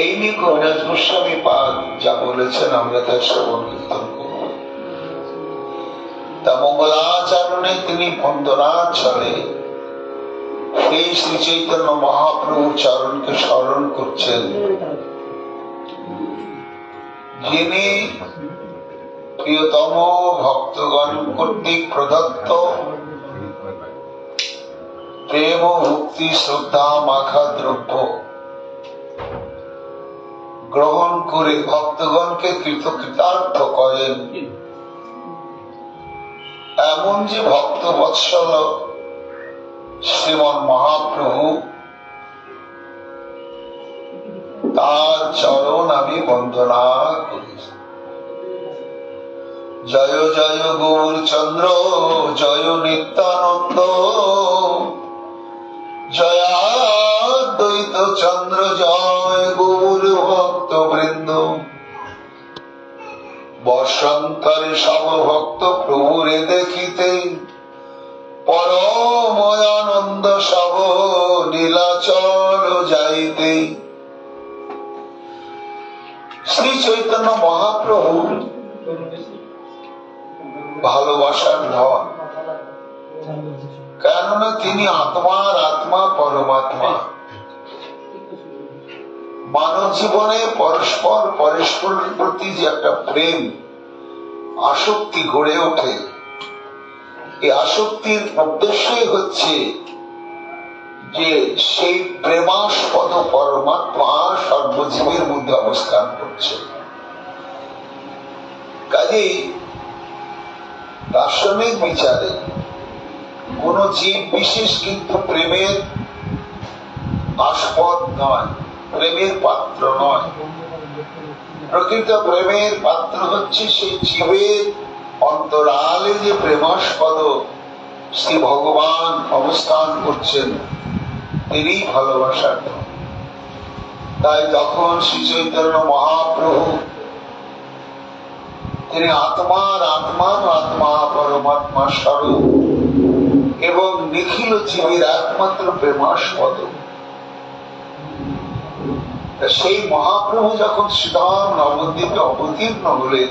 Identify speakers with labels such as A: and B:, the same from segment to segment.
A: এই নিয়ে কবিরাজ গোস্বামী পাদ যা বলেছেন আমরা তার শ্রবণ কীর্তন করব। তা মঙ্গলাচরণে তিনি বন্দনাচলে এই শ্রী চৈতন্য মহাপ্রভুর চরণকে স্মরণ করছেন, যিনি প্রিয়তম ভক্তগণ কর্তৃক প্রদত্ত প্রেম ভক্তি শ্রদ্ধা মাখা দ্রব্য গ্রহণ করে ভক্তগণকে কৃতকৃতার্থ করেন। এমন যে ভক্ত বৎসল শ্রীমন মহাপ্রভু, তার চরণ আমি বন্দনা করি। জয় জয় গৌরচন্দ্র, জয় নিত্যানন্দ, জয়াদ্বৈত চন্দ্র, জয় গৌর ভক্ত বৃন্দ। বর্ষান্তরে সব ভক্ত প্রভুরে দেখিতে, পরময় আনন্দ সব নীলাচল যাইতে। শ্রী চৈতন্য মহাপ্রভু ভালোবাসার ধন, কেননা তিনি আত্মার আত্মা, পরমাত্মা। মানব জীবনে পরস্পর পরস্পরের প্রতি যে একটা প্রেম আসক্তি গড়ে ওঠে, এই আসক্তির উদ্দেশ্যই হচ্ছে যে সেই প্রেমাস্পদ পরমাত্মা সর্বজীবের মধ্যে অবস্থান করছে। কাজেই দার্শনিক বিচারে কোন জীব বিশেষ কিন্তু প্রেমের আস্পদ নয়, প্রেমের পাত্র নয়। প্রকৃত প্রেমের পাত্র হচ্ছে সেই জীবের অন্তরালে যে প্রেমাস্পদ শ্রী ভগবান অবস্থান করছেন, তিনি ভালোবাসার। তাই তখন শ্রী চৈতন্য মহাপ্রভু তিনি আত্মার আত্মা, আত্মা পরমাত্মা স্বরূপ এবং নিখিল জীবের একমাত্র প্রেমাস্পদ। সেই মহাপ্রভু যখন শ্রীধাম নবদ্বীপে অবতীর্ণ হলেন,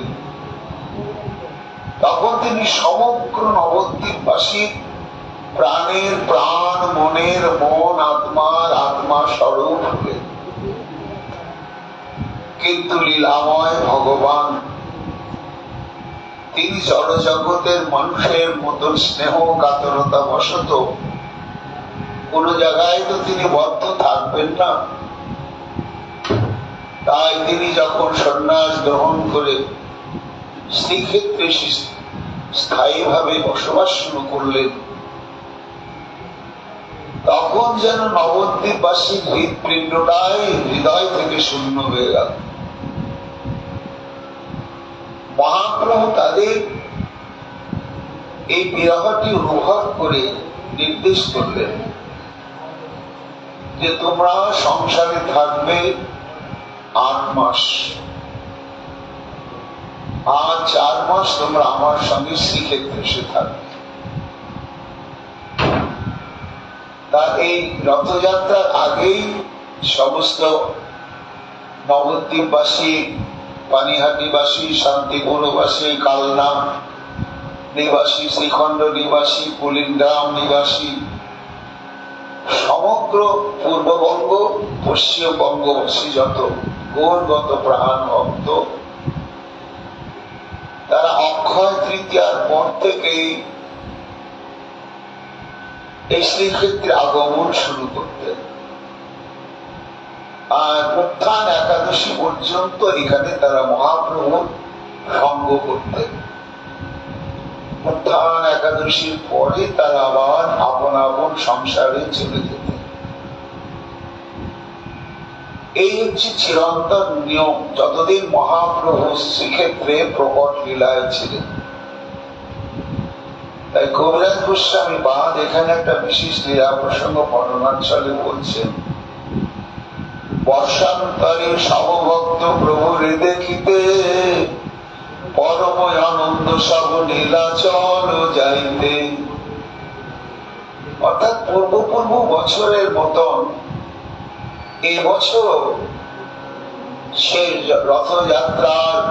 A: তখন তিনি সমগ্র নবদ্বীপবাসীর প্রাণের প্রাণ, মনের মন, আত্মার আত্মা স্বরূপ হলেন। কিন্তু লীলাময় ভগবান তিনি জড় জগতের মানুষের মতন স্নেহ কাতরতা বশত কোন জায়গায় তো তিনি বদ্ধ থাকবেন না। তাই তিনি যখন সন্ন্যাস গ্রহণ করে শ্রীক্ষেত্রে স্থায়ীভাবে বসবাস শুরু করলেন, তখন যেন নবদ্বীপবাসীর হৃদপিণ্ডটাই হৃদয় থেকে শূন্য হয়ে গেল। মহাপ্রভু তাদের এই বিরহটি অনুভব করে নির্দেশ করলেন যে তোমরা সংসারে থাকবে 8 মাস, আর 4 মাস তোমরা আমার সঙ্গে শ্রীক্ষেত্রে এসে থাকবে। তার এই রথযাত্রার আগেই সমস্ত নবদ্বীপবাসী, পানিহাটিবাসী, শান্তিপুরবাসী, কালনা নিবাসী, শ্রীখণ্ড নিবাসী, পুলিনগ্রাম নিবাসী, সমগ্র পূর্ববঙ্গ পশ্চিমবঙ্গবাসী যত গৌরগত প্রাণ ভক্ত, তারা অক্ষয় তৃতীয়ার পর থেকেই এই শ্রীক্ষেত্রে আগমন শুরু করতেন, আর উত্থান একাদশী পর্যন্ত এখানে তারা মহাপ্রভুর সঙ্গ করতেন। উত্থান একাদশীর পরে তারা আবার আপন আপন সংসারে চলে যেতেন। এই হচ্ছে চিরন্তন নিয়ম, যতদিন মহাপ্রভু শ্রীক্ষেত্রে প্রকট লীলায় ছিলেন। তাই কবিরাজ গোস্বামী বাদ এখানে একটা বিশেষ লীলা প্রসঙ্গ বর্ণনাঞ্চলে বলছেন। বর্ষান্তরে সমভক্ত প্রভুরে দেখিতে, পরময় আনন্দ সব নীলাচল যাইতে। অর্থাৎ পূর্ব বছরের মতন এবছর সে রথযাত্রার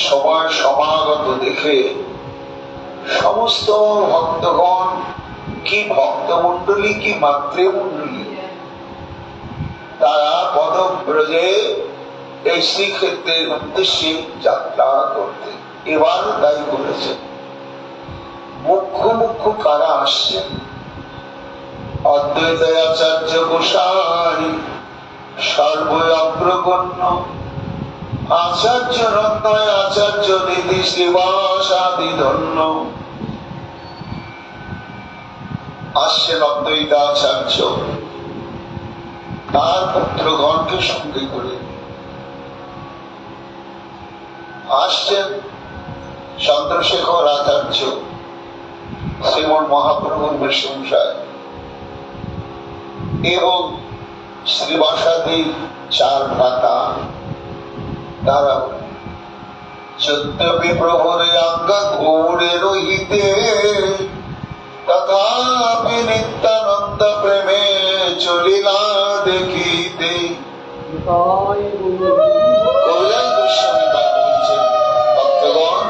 A: সময় সমাগত দেখে সমস্ত ভক্তগণ, কি ভক্তমন্ডলী, কি মাতৃমন্ডলী, তারা পদব্রজে এই শ্রীক্ষেত্রের উদ্দেশ্যে যাত্রা করতে এবার তাই করেছে। মুখ্য মুখ্য কারা আসছেন? অদ্বৈত আচার্য গোসাই সর্বগ্রগণ্য, আচার্য রত্নয়, আচার্য নিধি, শ্রীবাস আদি ধন্য আসছেন। অদ্বৈত আচার্য তার পুত্রগণকে সঙ্গে করে আসছেন। চন্দ্রশেখর আচার্য শ্রীমন মহাপ্রভুর মেসমশায় এবং শ্রীবাসাদির চার ভ্রাতা, তারা যদ্যপি প্রভুরে আজ্ঞা ঘোরে রহিতে, তথাপি নিত্যানন্দ প্রেমে চলিলা দেখিতে। কল্যাণ গোস্বামী বলছেন, ভক্তগণ,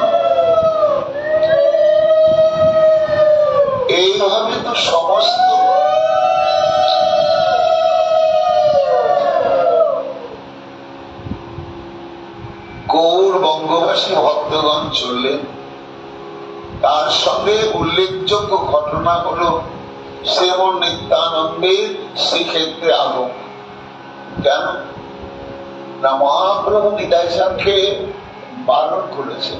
A: এইভাবে তো সমস্ত গৌর বঙ্গবাসী ভক্তগণ চললেন। তার সঙ্গে উল্লেখযোগ্য ঘটনা হল শ্রীমন নিত্যানন্দের শ্রীক্ষেত্রে আগমন। কেন না, মহাপ্রভু নিতাইচাঁদকে বারণ করেছে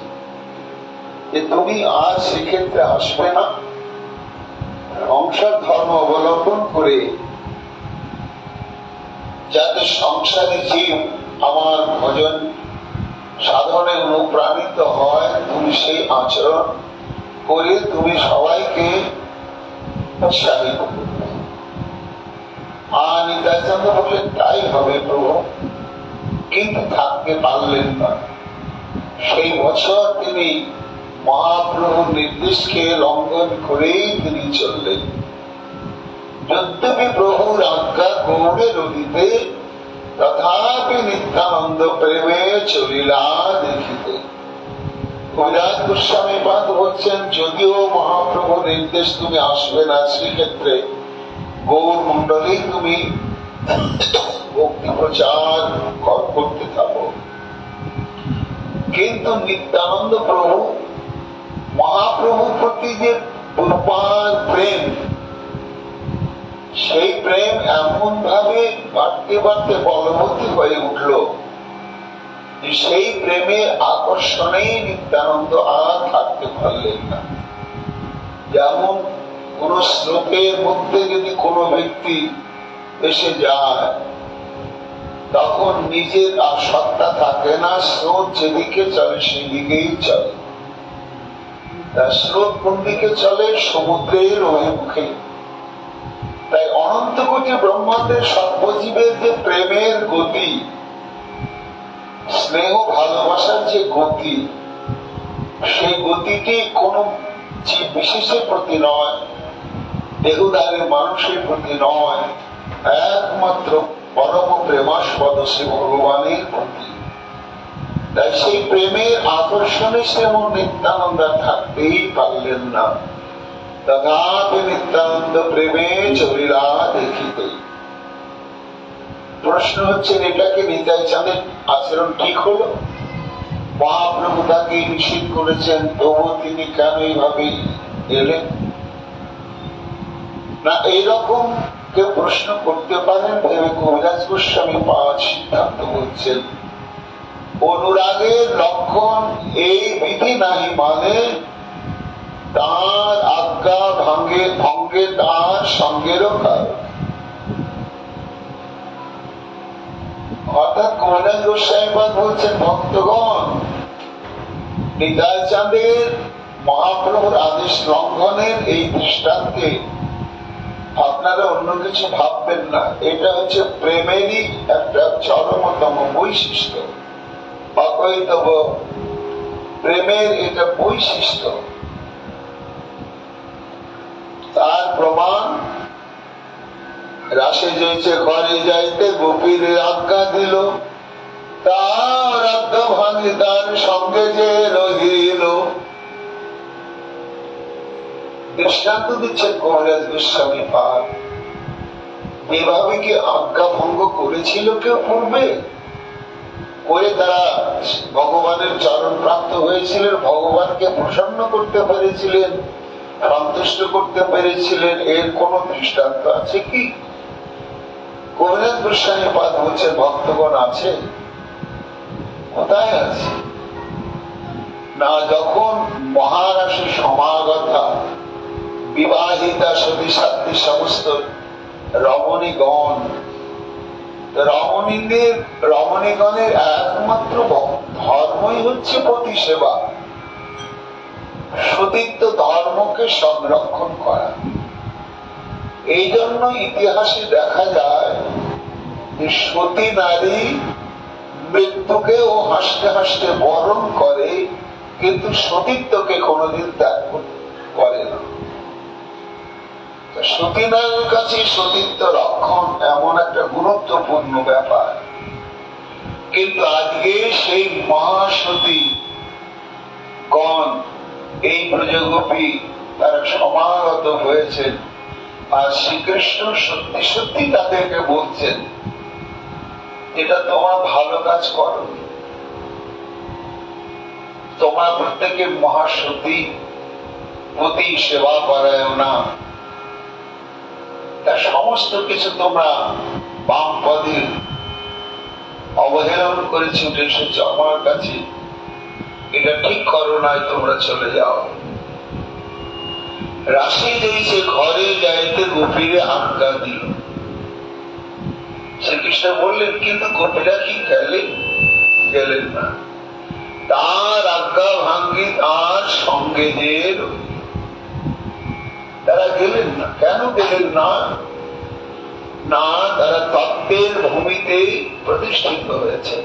A: যে তুমি আর শ্রীক্ষেত্রে আসবে না, সংসার ধর্ম অবলম্বন করে যাতে সংসারে জীব আমার ভজন সাধনে অনুপ্রাণিত হয়, তুমি সেই আচরণ করে তুমি সবাইকে উৎসাহিত করবে। আর নিতাইচাঁদ বললেন তাই হবে প্রভু, কিন্তু থাকতে পারলেন না। সেই বছর তিনি মহাপ্রভুর নির্দেশকে লঙ্ঘন করেই তিনি চললেন। যদ্যপি প্রভুর আজ্ঞা গৌরে রহিতে, তথাপি নিত্যানন্দ প্রেমে চলিলা দেখিতে। কবিরাজ গোস্বামী পাদ বলছেন, যদিও মহাপ্রভুর নির্দেশ তুমি আসবে না শ্রীক্ষেত্রে, গৌর মন্ডলী তুমি ভক্তি প্রচার করতে থাকো, কিন্তু নিত্যানন্দ প্রভু মহাপ্রভুর প্রতি যে পূর্বার প্রেম, সেই প্রেম এমন ভাবে বাড়তে বাড়তে বলবতী হয়ে উঠল, সেই প্রেমের আকর্ষণেই নিত্যানন্দ আর থাকতে পারলেন না। যেমন কোন স্রোতের মধ্যে যদি কোনো ব্যক্তি এসে যায়, তখন নিজের আর সত্তা থাকে না, স্রোত যেদিকে চলে সেদিকেই চলে। স্রোত কোন দিকে চলে? সমুদ্রের অভিমুখে। তাই অনন্ত কোটি ব্রহ্মাণ্ডের সর্বজীবের যে প্রেমের গতি, স্নেহ ভালোবাসার যে গতি, সেই গতিটি কোন জীব বিশেষের প্রতি নয়, দেহদারের মানুষের প্রতি নয়, একমাত্র পরম প্রেমাস্পদ শ্রী ভগবানের প্রতি। তাই সেই প্রেমের আকর্ষণে শ্রীমন নিত্যানন্দ থাকতেই পারলেন না। তথাপি নিত্যানন্দ প্রেমে চলিলা দেখিতে। প্রশ্ন হচ্ছে, এটাকে নিতাইচাঁদের আচরণ ঠিক হলো? মহাপ্রভু তাকে নিষেধ করেছেন, তবু তিনি কেন এইভাবে এলেন না? এইরকম কেউ প্রশ্ন করতে পারেন ভেবে কবিরাজ গোস্বামী পাঁচ সিদ্ধান্ত বলছেন, অনুরাগের লক্ষণ এই বিধি নাহি মানে, তার আজ্ঞা ভঙ্গে তার সঙ্গেরও কারণ। অর্থাৎ কবিরাজ গোস্বামী বলছেন, ভক্তগণ, নিতাইচাঁদের মহাপ্রভুর আদেশ লঙ্ঘনের এই দৃষ্টান্তে আপনারা অন্য কিছু ভাববেন না। এটা হচ্ছে প্রেমেরই একটা চরমতম বৈশিষ্ট্য, অকৈতব প্রেমের এটা বৈশিষ্ট্য। তার প্রমাণ রাশে যেছে ঘরে যাইতে গোপীর আজ্ঞা দিল, তার আজ্ঞা ভাঙি তার সঙ্গে যে রহিল। দৃষ্টান্ত দিচ্ছে কবিরাজ গোস্বামী পাদ। এভাবে কি আজ্ঞা ভঙ্গ করেছিল কেউ পূর্বে? করে তারা ভগবানের চরণ প্রাপ্ত হয়েছিলেন, ভগবানকে প্রসন্ন করতে পেরেছিলেন, সন্তুষ্ট করতে পেরেছিলেন, এর কোন দৃষ্টান্ত আছে কি? কবিরাজ গোস্বামী পাদ বলছে ভক্তগণ আছে, কোথায় আছে না? যখন মহারাশি সমাগতা বিবাহিতা সতী সাধ্বী সমস্ত রমণীগণ, রমণীগণের একমাত্র ধর্মই হচ্ছে পতি সেবা, সতীত্ব ধর্মকে সংরক্ষণ করা। এই জন্য ইতিহাসে দেখা যায় যে সতী নারী মৃত্যুকেও হাসতে হাসতে বরণ করে, কিন্তু সতীত্বকে কোনদিন ত্যাগ করে না। সতী নারীর কাছে সতীত্ব রক্ষণ এমন একটা গুরুত্বপূর্ণ ব্যাপার। কিন্তু আজকে সেই মহাসতী গণ, এই ব্রজগোপী তারা সমাগত হয়েছেন, আর শ্রীকৃষ্ণ সত্যি সত্যি তাদেরকে বলছেন এটা তোমার ভালো কাজ করো, তোমার প্রত্যেকে মহাসতী পতি সেবা করায় না, তার সমস্ত কিছু তোমরা বাম পদে অবহেলন করে ছুটে এসেছ আমার কাছে, এটা ঠিক করো নাই, তোমরা চলে যাও। রাশি দিয়েছে ঘরে যাইতে গোপীরে আজ্ঞা দিল। শ্রীকৃষ্ণ বললেন, কিন্তু গোপীরা কি গেলেন না। তার আজ্ঞা ভাঙ্গি তার সঙ্গে যে তারা গেলেন না। কেন গেলেন না? না, তারা তত্ত্বের ভূমিতে প্রতিষ্ঠিত হয়েছে।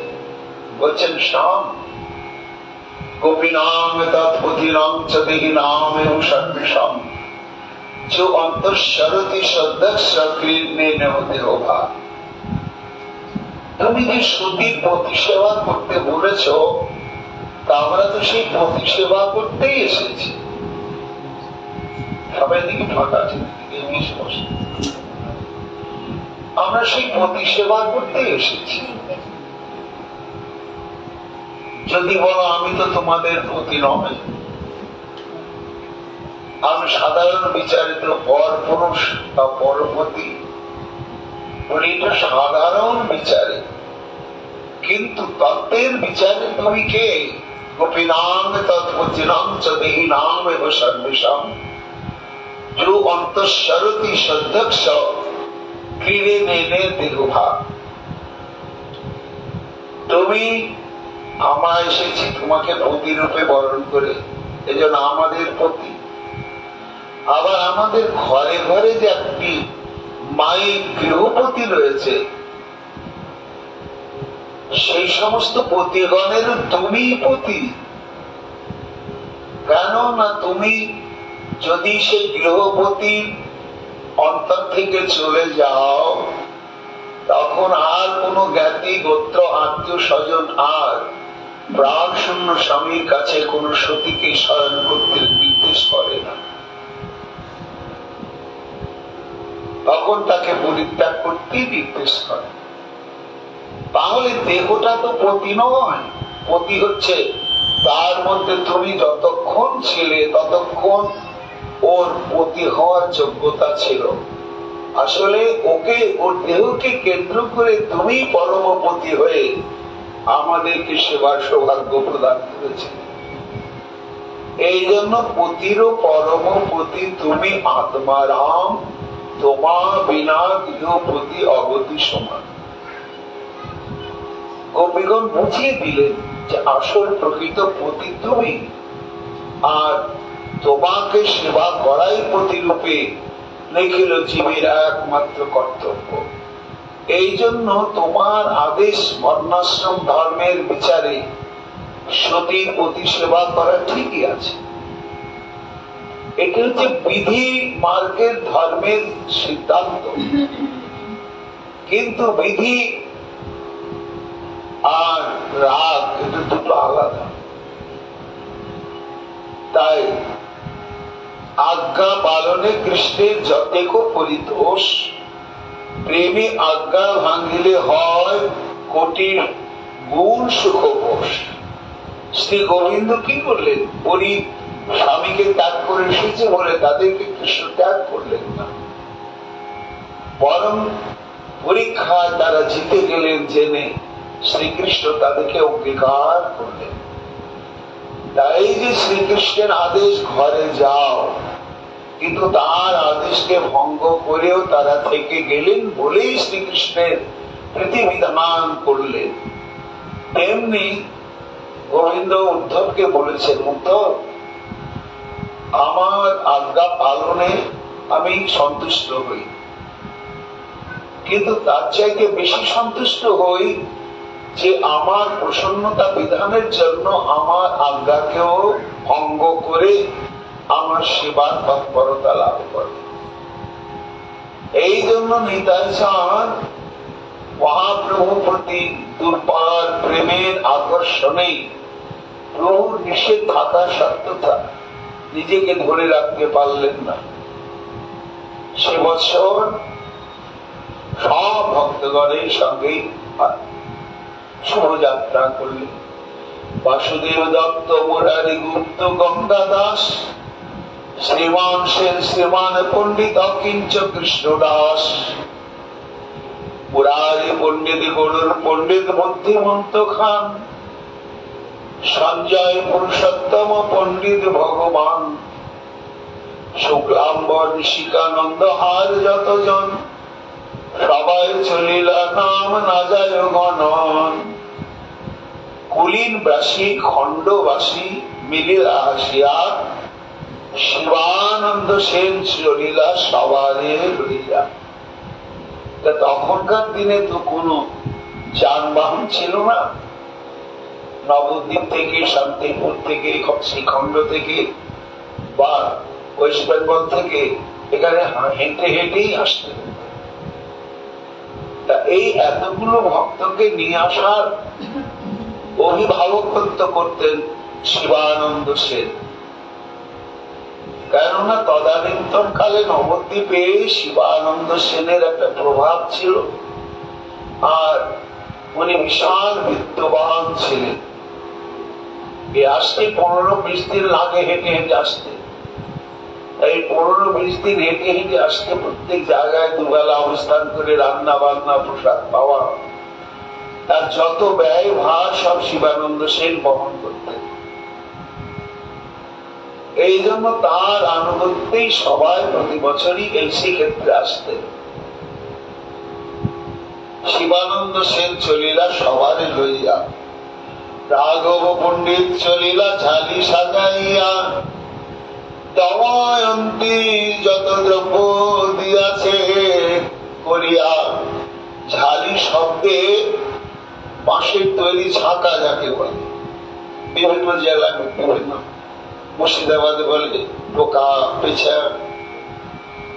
A: বলছেন শ্যাম গোপীনাম তৎপতিনাম চ দেহি নাম এবং সর্বেশাম जो অন্তঃসরতি সদস্য কৃষ্ণে নেহতে হোভা। তুমি যে সতী পতি সেবা করতে বলেছ, তা আমরা তো সেই পতি সেবা করতেই এসেছি। সবাই দিকে ফাঁকা আছে, আমরা সেই পতি সেবা করতে এসেছি। যদি বলো আমি তো তোমাদের পতি নয়, আমি সাধারণ বিচারিত পর পুরুষ বা পরপতি, এটা সাধারণ বিচারে, কিন্তু তত্ত্বের বিচারে তুমি কে? গোপীনাং তৎপতিনাং চ দেহি নাম এবং সর্বেশাম जो অন্তঃসরতি সদস্য ক্রীড়ে নেনে দেহভা। তুমি আমরা এসেছি তোমাকে পতি রূপে বরণ করে, এজন্য আমাদের পতি। আবার আমাদের ঘরে ঘরে যে একটি মায়ের গৃহপতি রয়েছে, সেই সমস্ত পতিগণের তুমি পতি। কেন না, তুমি যদি সেই গৃহপতির অন্তর থেকে চলে যাও, তখন আর কোন জ্ঞাতি গোত্র আত্মীয় স্বজন আর প্রাণ শূন্য স্বামীর কাছে কোন সতীকে স্মরণ করতে নির্দেশ করে না, তখন তাকে পরিত্যাগ করতে নির্দেশ করে। তাহলে দেহটা তো পতি নয়, পতি হচ্ছে তার মধ্যে তুমি যতক্ষণ ছিলে ততক্ষণ ওর পতি হওয়ার যোগ্যতা ছিল। আসলে ওকে, ওর দেহকে কেন্দ্র করে তুমি পরমপতি হয়ে আমাদেরকে সেবার সৌভাগ্য প্রদান করেছে। এই জন্য পতিরও পরমপতি তুমি আত্মা রাম, তোমা বিনা গৃহপতি অগতি সমান। গোপীগণ বুঝিয়ে দিলেন যে আসল প্রকৃত পতি তুমি, আর তোমাকে সেবা করাই প্রতিরূপে লিখিল জীবের একমাত্র কর্তব্য। এই জন্য তোমার আদেশ বর্ণাশ্রম ধর্মের বিচারে সতীর প্রতি সেবা করা ঠিকই আছে। এটি হচ্ছে বিধি মার্গের ধর্মের সিদ্ধান্ত। কিন্তু বিধি আর রাগ, এটা দুটো আলাদা। তাই আজ্ঞা পালনে কৃষ্ণের যতেক পরিতোষ, প্রেমে আজ্ঞা ভাঙিলে হয় কোটি গুণ সুখ বোস। শ্রী গোবিন্দ কি করলেন? পরি স্বামীকে ত্যাগ করে এসেছে বলে তাদেরকে কৃষ্ণ ত্যাগ করলেন না, বরং পরীক্ষায় তারা জিতে গেলেন জেনে শ্রীকৃষ্ণ তাদেরকে অঙ্গীকার করলেন। তাই যে শ্রীকৃষ্ণের আদেশ ঘরে যাও, কিন্তু তার আদেশকে ভঙ্গ করেও তারা থেকে গেলেন বলেই শ্রীকৃষ্ণের প্রতিবিধান করলেন। তেমনি গোবিন্দ উদ্ধবকে বলেছেন, উদ্ধব, আমার আজ্ঞা পালনে আমি সন্তুষ্ট হই, কিন্তু তার চাইতে বেশি সন্তুষ্ট হই যে আমার প্রসন্নতা বিধানের জন্য আমার আজ্ঞাকেও ভঙ্গ করে আমার সেবার তৎপরতা লাভ করে। এই জন্য নিতাই চাঁদ মহাপ্রভু প্রতি দুর্বার প্রেমের আকর্ষণে প্রভুর নিষেধ থাকা সত্ত্বেও নিজেকে ধরে রাখতে পারলেন না। সে বছর সব ভক্তগণের সঙ্গে শুভযাত্রা করলেন। বাসুদেব দত্ত, মুরারি গুপ্ত, গঙ্গা দাস, শ্রীমান সেন, শ্রীমান পণ্ডিত অকিঞ্চ কৃষ্ণ দাস, মুরারি পণ্ডিত, গরুর পণ্ডিত বুদ্ধিমন্ত খান, সঞ্জয় পুরুষোত্তম পণ্ডিত ভগবান, শুক্লাম্বর ঋষিকানন্দ আর যতজন, সবাই চলিলা নাম না যায় গণন। কুলীন বাসী খণ্ডবাসী মিলিলা হাসিয়া, শিবানন্দ সেন চলিলা সবারে লইয়া। তখনকার দিনে তো কোনো যানবাহন ছিল না। নবদ্বীপ থেকে, শান্তিপুর থেকে, শ্রীখণ্ড থেকে বা ওয়েস্ট বেঙ্গল থেকে এখানে হেঁটে হেঁটেই আসতে। এই এতগুলো ভক্তকে নিয়ে আসার অভিভাবকত্ব করতেন শিবানন্দ সেন। কেননা তদানীন্তন কালে নবদ্বীপে শিবানন্দ সেনের একটা প্রভাব ছিল, আর উনি বিশাল বিত্তবান ছিলেন। আসতে 15-20 দিন লাগে হেঁটে হেঁটে আসতে। এই 15-20 দিন হেঁটে হেঁটে আসতে প্রত্যেক জায়গায় দুবেলা অবস্থান করে রান্না বান্না প্রসাদ পাওয়া, তার যত ব্যয় ভার সব শিবানন্দ সেন বহন করতেন। এই জন্য তার আনুগত্যেই সবাই প্রতি বছরই এই শ্রীক্ষেত্রে আসতেন। শিবানন্দ সেন চলিলা সবারে লইয়া, রাঘব পণ্ডিত চলিলা ঝালি সাজাইয়া, দময়ন্তী যত দ্রব্য দিয়াছে করিয়া। ঝালি শব্দে বাঁশের তৈরি ঝাঁকা যাকে বলে, বিভিন্ন জেলায় বিভিন্ন, মুর্শিদাবাদে বলে টোকা, পেছা,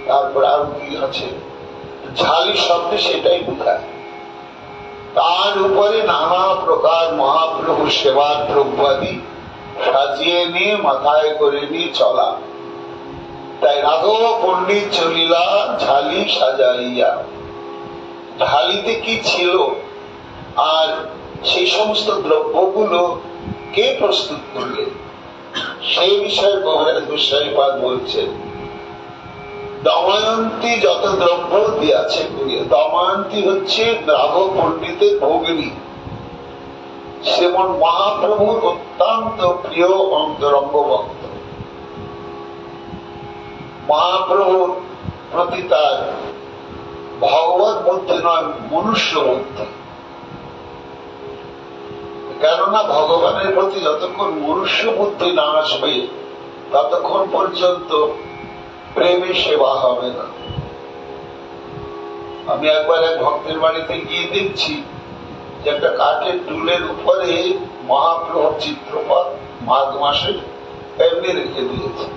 A: তারপর আর কি আছে, ঝালি শব্দে সেটাই বোঝায়। তার উপরে নানা প্রকার মহাপ্রভু সেবার দ্রব্যাদি সাজিয়ে নিয়ে মাথায় করে নিয়ে চলা। তাই রাঘব পণ্ডিত চলিলা ঝালি সাজাইয়া। ঝালিতে কি ছিল আর সেই সমস্ত দ্রব্যগুলো কে প্রস্তুত করলেন সেই বিষয়ে কবিরাজ গোস্বামীপাদ বলছেন, দময়ন্তী যত দ্রব্য দিয়াছে করিয়া। দময়ন্তী হচ্ছে রাঘব পণ্ডিতের ভগিনী, শ্রীমন মহাপ্রভুর অত্যন্ত প্রিয় অন্তরঙ্গ ভক্ত। মহাপ্রভুর প্রতি তার ভগবত বুদ্ধি নয়, মনুষ্য বুদ্ধি। কেননা ভগবানের প্রতি যতক্ষণ মনুষ্য বুদ্ধি না আসবে ততক্ষণ পর্যন্ত প্রেমে সেবা হবে না। আমি একবার এক ভক্তের বাড়িতে গিয়ে দেখছি যে একটা কাঠের টুলের উপরে মহাপ্রভুর চিত্রপট মাঘ মাসে এমনি রেখে দিয়েছে।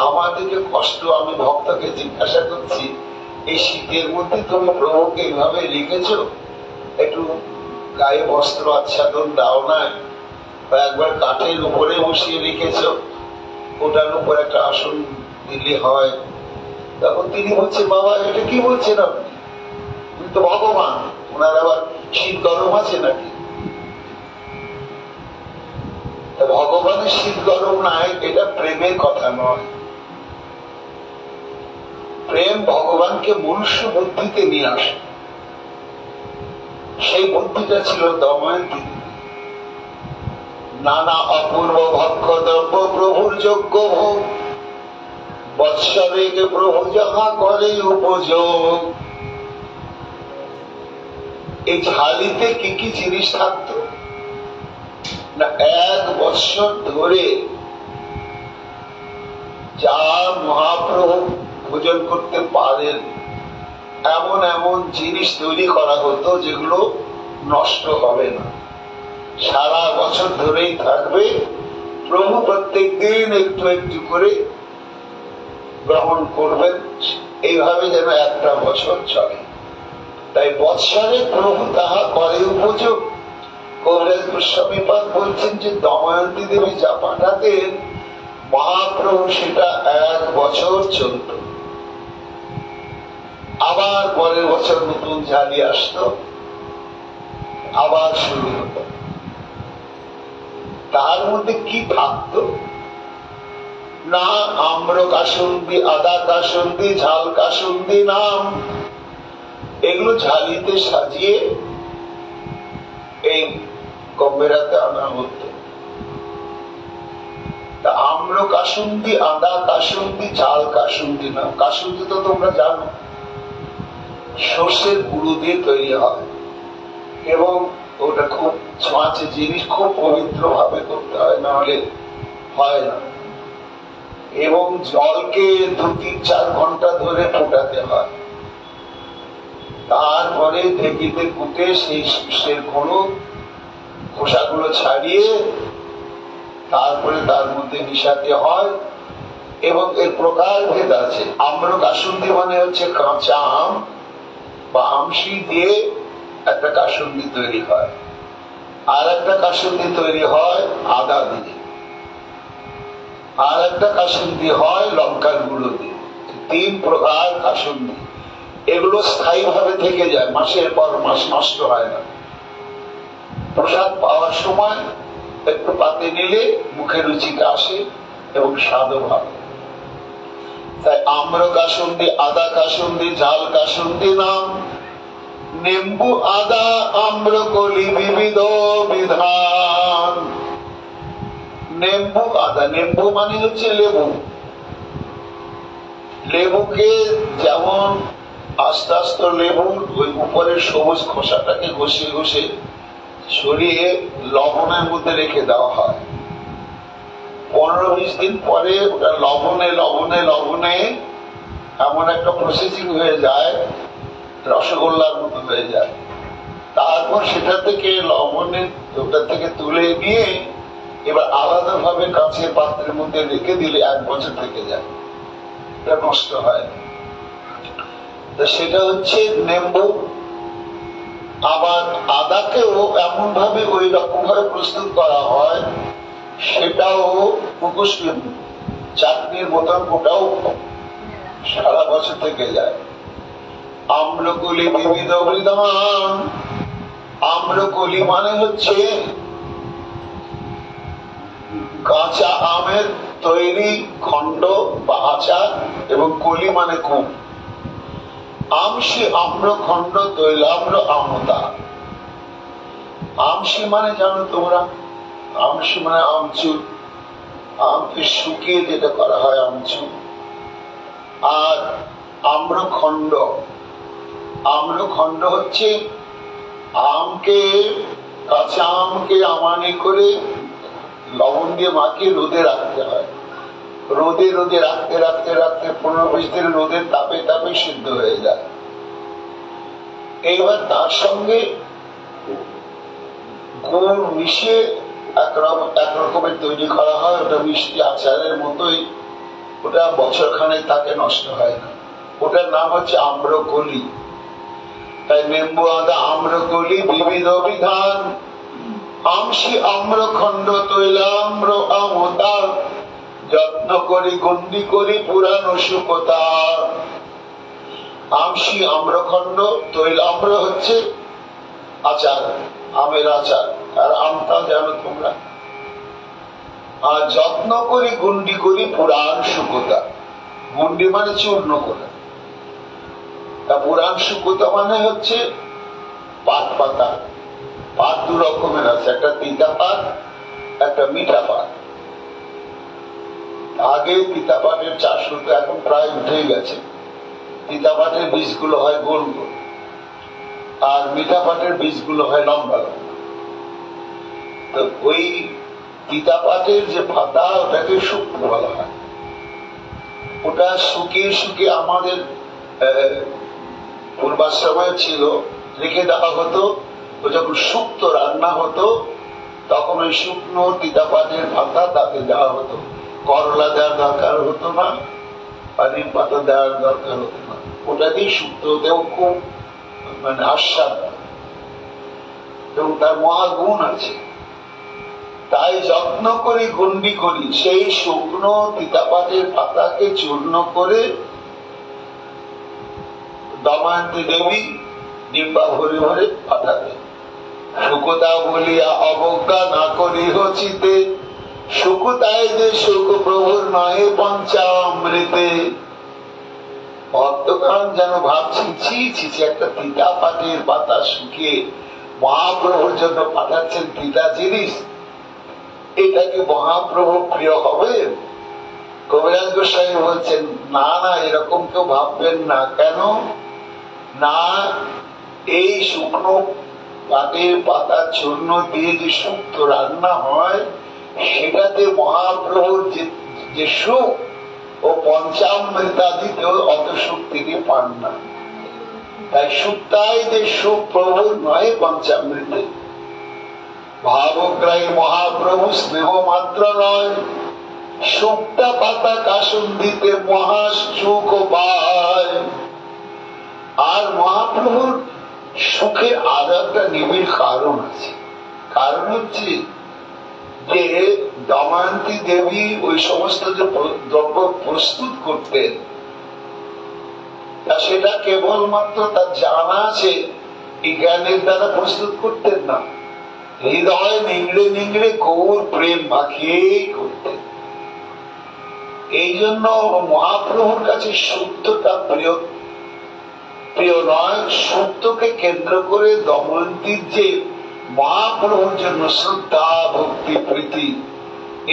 A: আমার দিকে কষ্ট, আমি ভক্তকে জিজ্ঞাসা করছি, এই শীতের মধ্যে তুমি প্রভুকে এইভাবে রেখেছ, একটু গায়ে বস্ত্র আচ্ছাদন দাও নাই, একবার কাঠের উপরে বসিয়ে রেখেছ, ওটার উপর একটা আসন দিলে হয়। তখন তিনি বলছে, বাবা এটা কি বলছেন আপনি, তুমি তো ভগবান, ওনার আবার শীত গরম আছে নাকি? ভগবানের শীত গরম নাই, এটা প্রেমের কথা নয়। প্রেম ভগবানকে মনুষ্য বুদ্ধিতে নিয়ে আসে, সেই বুদ্ধিটা ছিল দময়ন্তী। নানা অপূর্ব ভক্ষ দ্রব্য প্রভুর যোগ্য ভোগ, বৎসরেকে প্রভু যাহা করে উপযোগ। এই ঝালিতে কি কি জিনিস থাকতো না, 1 বৎসর ধরে যা মহাপ্রভু ভোজন করতে পারেন এমন এমন জিনিস তৈরি করা হতো যেগুলো নষ্ট হবে না, সারা বছর ধরেই থাকবে। প্রভু প্রত্যেক দিন একটু একটু করে গ্রহণ করবেন, এইভাবে যেন একটা বছর চলে। তাই বৎসরে প্রভু তাহা করে উপযোগ। কবিরাজ গোস্বামীপাদ বলছেন যে দময়ন্তী দেবী যা পাঠাতেন মহাপ্রভু সেটা 1 বছর চলত, আবার পরের বছর নতুন ঝালি আসতো, আবার শুরু হতো। তার মধ্যে কি থাকতো না, আম্র কাসুন্দি, আদা কাসুন্দি, ঝাল কাসুন্দি নাম, এগুলো ঝালিতে সাজিয়ে এই কম্বেরাতে আনা হতো। আম্র কাসুন্দি, আদা কাসুন্দি, ঝাল কাসুন্দি নাম। কাসুন্দি তো তোমরা জানো, সর্ষের গুঁড়ো দিয়ে তৈরি হয় এবং ওটা খুব ছোঁয়াচে জিনিস, খুব পবিত্র ভাবে করতে হয়, না হলে হয় না। এবং জলকে 2-3-4 ঘন্টা ধরে ফোটাতে হয়, তারপরে ঢেকিতে কুটে সেই সর্ষের গুঁড়ো খোসাগুলো ছাড়িয়ে তারপরে তার মধ্যে মিশাতে হয়। এবং এর প্রকার ভেদ আছে। আম্র কাসুন্দি মানে হচ্ছে কাঁচা আম বা আমশি দিয়ে একটা কাসুন্দি তৈরি হয়, আর একটা কাসুন্দি তৈরি হয় আদা দিয়ে, আর একটা কাসুন্দি হয় লঙ্কার গুঁড়ো দিয়ে। 3 প্রকার কাসুন্দি। এগুলো স্থায়ী ভাবে থেকে যায়, মাসের পর মাস নষ্ট হয় না। প্রসাদ পাওয়ার সময় একটু পাতে নিলে মুখে রুচিটা আসে এবং স্বাদও ভালো। তাই আম্র কাসুন্দি, আদা কাসুন্দি, ঝাল কাসুন্দি নাম। নেম্বু আদা আম্রকলি বিবিধ বিধান। নেম্বু আদা, নেম্বু মানে হচ্ছে লেবু। লেবুকে যেমন আস্তে আস্তে লেবুর ওই উপরের সবুজ খোসাটাকে ঘষে ঘষে ছড়িয়ে লবণের মধ্যে রেখে দেওয়া হয়, 15-20 দিন পরে ওটা লবণে লবণে লবণে এমন একটা প্রসেসিং হয়ে যায়, রসগোল্লার মতো হয়ে যায়। তারপর সেটা থেকে লবণে ওটা থেকে তুলে নিয়ে এবার আলাদা ভাবে কাঁচের পাত্রের মধ্যে রেখে দিলে 1 বছর থেকে যায়, এটা নষ্ট হয় না। সেটা হচ্ছে নেম্বু। আবার আদাকেও এমন ভাবে ওই রকম ভাবে প্রস্তুত করা হয়, সেটাও চাটনির মতন, ওটাও সারা বছর থেকে যায়। আম্রকলি বিবিধ বিধান। আম্রকলি মানে হচ্ছে কাঁচা আমের তৈরি খণ্ড বা আচার, এবং কলি মানে কুম। আমসি আম্র খণ্ড তৈলাম্র আমতা। আমসি মানে জানো তোমরা, আমসি মানে আমচুর, আমকে শুকিয়ে যেটা করা হয় আমচুর। আর আম্রখণ্ড, আম্রখণ্ড হচ্ছে আমকে, কাঁচা আমকে আমানি করে লবণ দিয়ে মাখিয়ে রোদে রাখতে হয়, রোদে রোদে রাখতে রাখতে রাখতে 15-20 দিন রোদের তাপে তাপে সিদ্ধ হয়ে যায়। এইবার তার সঙ্গে গুড় মিশিয়ে এক রকমের তৈরি করা হয়, ওটা মিষ্টি আচারের মতোই, ওটা বছরখানেক তাকে নষ্ট হয় না। ওটার নাম হচ্ছে আম্রকলি। তাই নেম্বু আদা আম্রকলি বিবিধ বিধান, আমসি আম্রখণ্ড তৈলাম্র আমতা, যত্ন করি গন্ডি করি পুরানো সুকতা। আমসি আম্রখণ্ড, তৈলাম্র হচ্ছে আচার, আমের আচার, আর আমটা জানো তোমরা। আর যত্ন করি গুন্ডি করি পুরাণ সুকতা, গুন্ডি মানে চূর্ণ করা, পুরাণ সুকতা মানে হচ্ছে পাট পাতা। পাট দু রকমের আছে, একটা তিতা পাট, একটা মিঠা পাট। আগে তিতা পাটের চাষ হতো, এখন প্রায় উঠে গেছে। তিতা পাটের বীজগুলো হয় গোল গোল, আর মিঠা পাটের বীজগুলো হয় লম্বা লম্বা। তো ওই তিতা পাটের যে পাতা, ওটাকে শুকনো বলা হয়। ওটা শুকিয়ে শুকিয়ে আমাদের পূর্বাশ্রমে ছিল, রেখে দেওয়া হতো। ও যখন শুক্তো রান্না হতো, তখন ওই শুকনো তিতা পাটের পাতা তাতে দেওয়া হতো। করলা দেওয়ার দরকার হতো না, পানির পাতা দেওয়ার দরকার হতো না। ওটা দিয়ে শুক্তোতেও খুব মানে আস্বাদ এবং তার মহাগুণ আছে। তাই যত্ন করি গুন্ডি করি, সেই শুকনো তিতা পাটের পাতাকে চূর্ণ করে দময়ন্তী দেবী ডিব্বা ভরে ভরে পাঠাবে। সুকতা বলিয়া অবজ্ঞা না করি হচিতে, সুকতায় যে সুখ প্রভুর নয় পঞ্চামৃতে। ভক্তগণ যেন ভাবছেন, ছি ছি, একটা তিতা পাটের পাতা শুকিয়ে মহাপ্রভুর জন্য পাঠাচ্ছেন তিতা জিনিস, এটা কি মহাপ্রভু প্রিয় হবে? কবিরাজ গোস্বামী বলছেন, না না, এরকম কেউ ভাববেন না। কেন না, এই শুকনো পাটের পাতা চূর্ণ দিয়ে যে শুক্তো রান্না হয়, সেটাতে মহাপ্রভুর যে সুখ, ও পঞ্চামৃতাদিতেও অত সুখ তিনি পান না। তাই সুক্তায় যে সুখ প্রভুর নয় পঞ্চামৃতে। ভাবগ্রাহী মহাপ্রভু স্নেহ মাত্র নয়, শুক্তা পাতা কাসন দিতে মহাসুখ পায়। আর মহাপ্রভুর সুখের আরো একটা নিবিড় কারণ আছে। কারণ হচ্ছে যে দময়ন্তী দেবী ওই সমস্ত যে দ্রব্য প্রস্তুত করতেন, তা সেটা কেবলমাত্র তার জানা আছে এই জ্ঞানের দ্বারা প্রস্তুত করতেন না, হৃদয় নিংড়ে নিংড়ে গৌর প্রেম মাখিয়েই করতেন। এই জন্য মহাপ্রভুর কাছে সত্যটা প্রিয় প্রিয় নয়, সত্যকে কেন্দ্র করে দময়ন্তীর যে মহাপ্রভুর জন্য শ্রদ্ধা ভক্তি প্রীতি,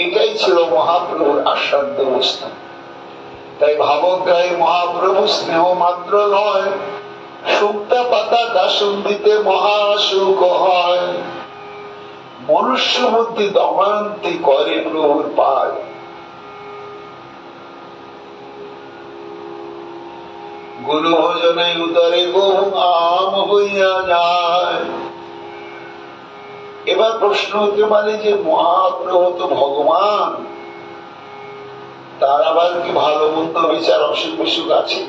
A: এটাই ছিল মহাপ্রভুর আস্বাদ্য বস্তু। তাই ভাবগ্রাহী মহাপ্রভু স্নেহ মাত্র নয়, শুক্তা পাতা দাসন দিতে মহাসুখ হয়। মনুষ্য বুদ্ধি দময়ন্তী করে প্রভুর পায়। গুরু ভোজনে উদরে বহু আম হইয়া যায়। এবার প্রশ্ন হতে পারে যে মহাপ্রভু তো ভগবান, তার আবার কি ভালো মন্দ বিচার অসুখ বিসুখ আছে?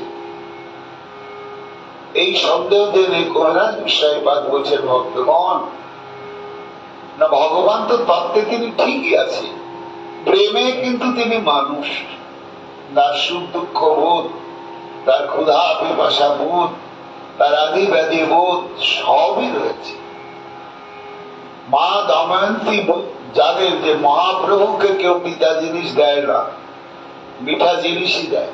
A: এই সন্দেহ জেনে কবিরাজ গোস্বামীপাদ বলছেন, ভক্তগণ, না, ভগবান তো তত্ত্বে তিনি ঠিকই আছে, প্রেমে কিন্তু তিনি মানুষ। তার সুখ দুঃখ বোধ, তার ক্ষুধা পিপাসা বোধ, তার আদি ব্যাধি বোধ সবই রয়েছে। মা দময়ন্তী জানেন যে মহাপ্রভুকে কেউ পিতা জিনিস দেয় না, মিঠা জিনিসই দেয়।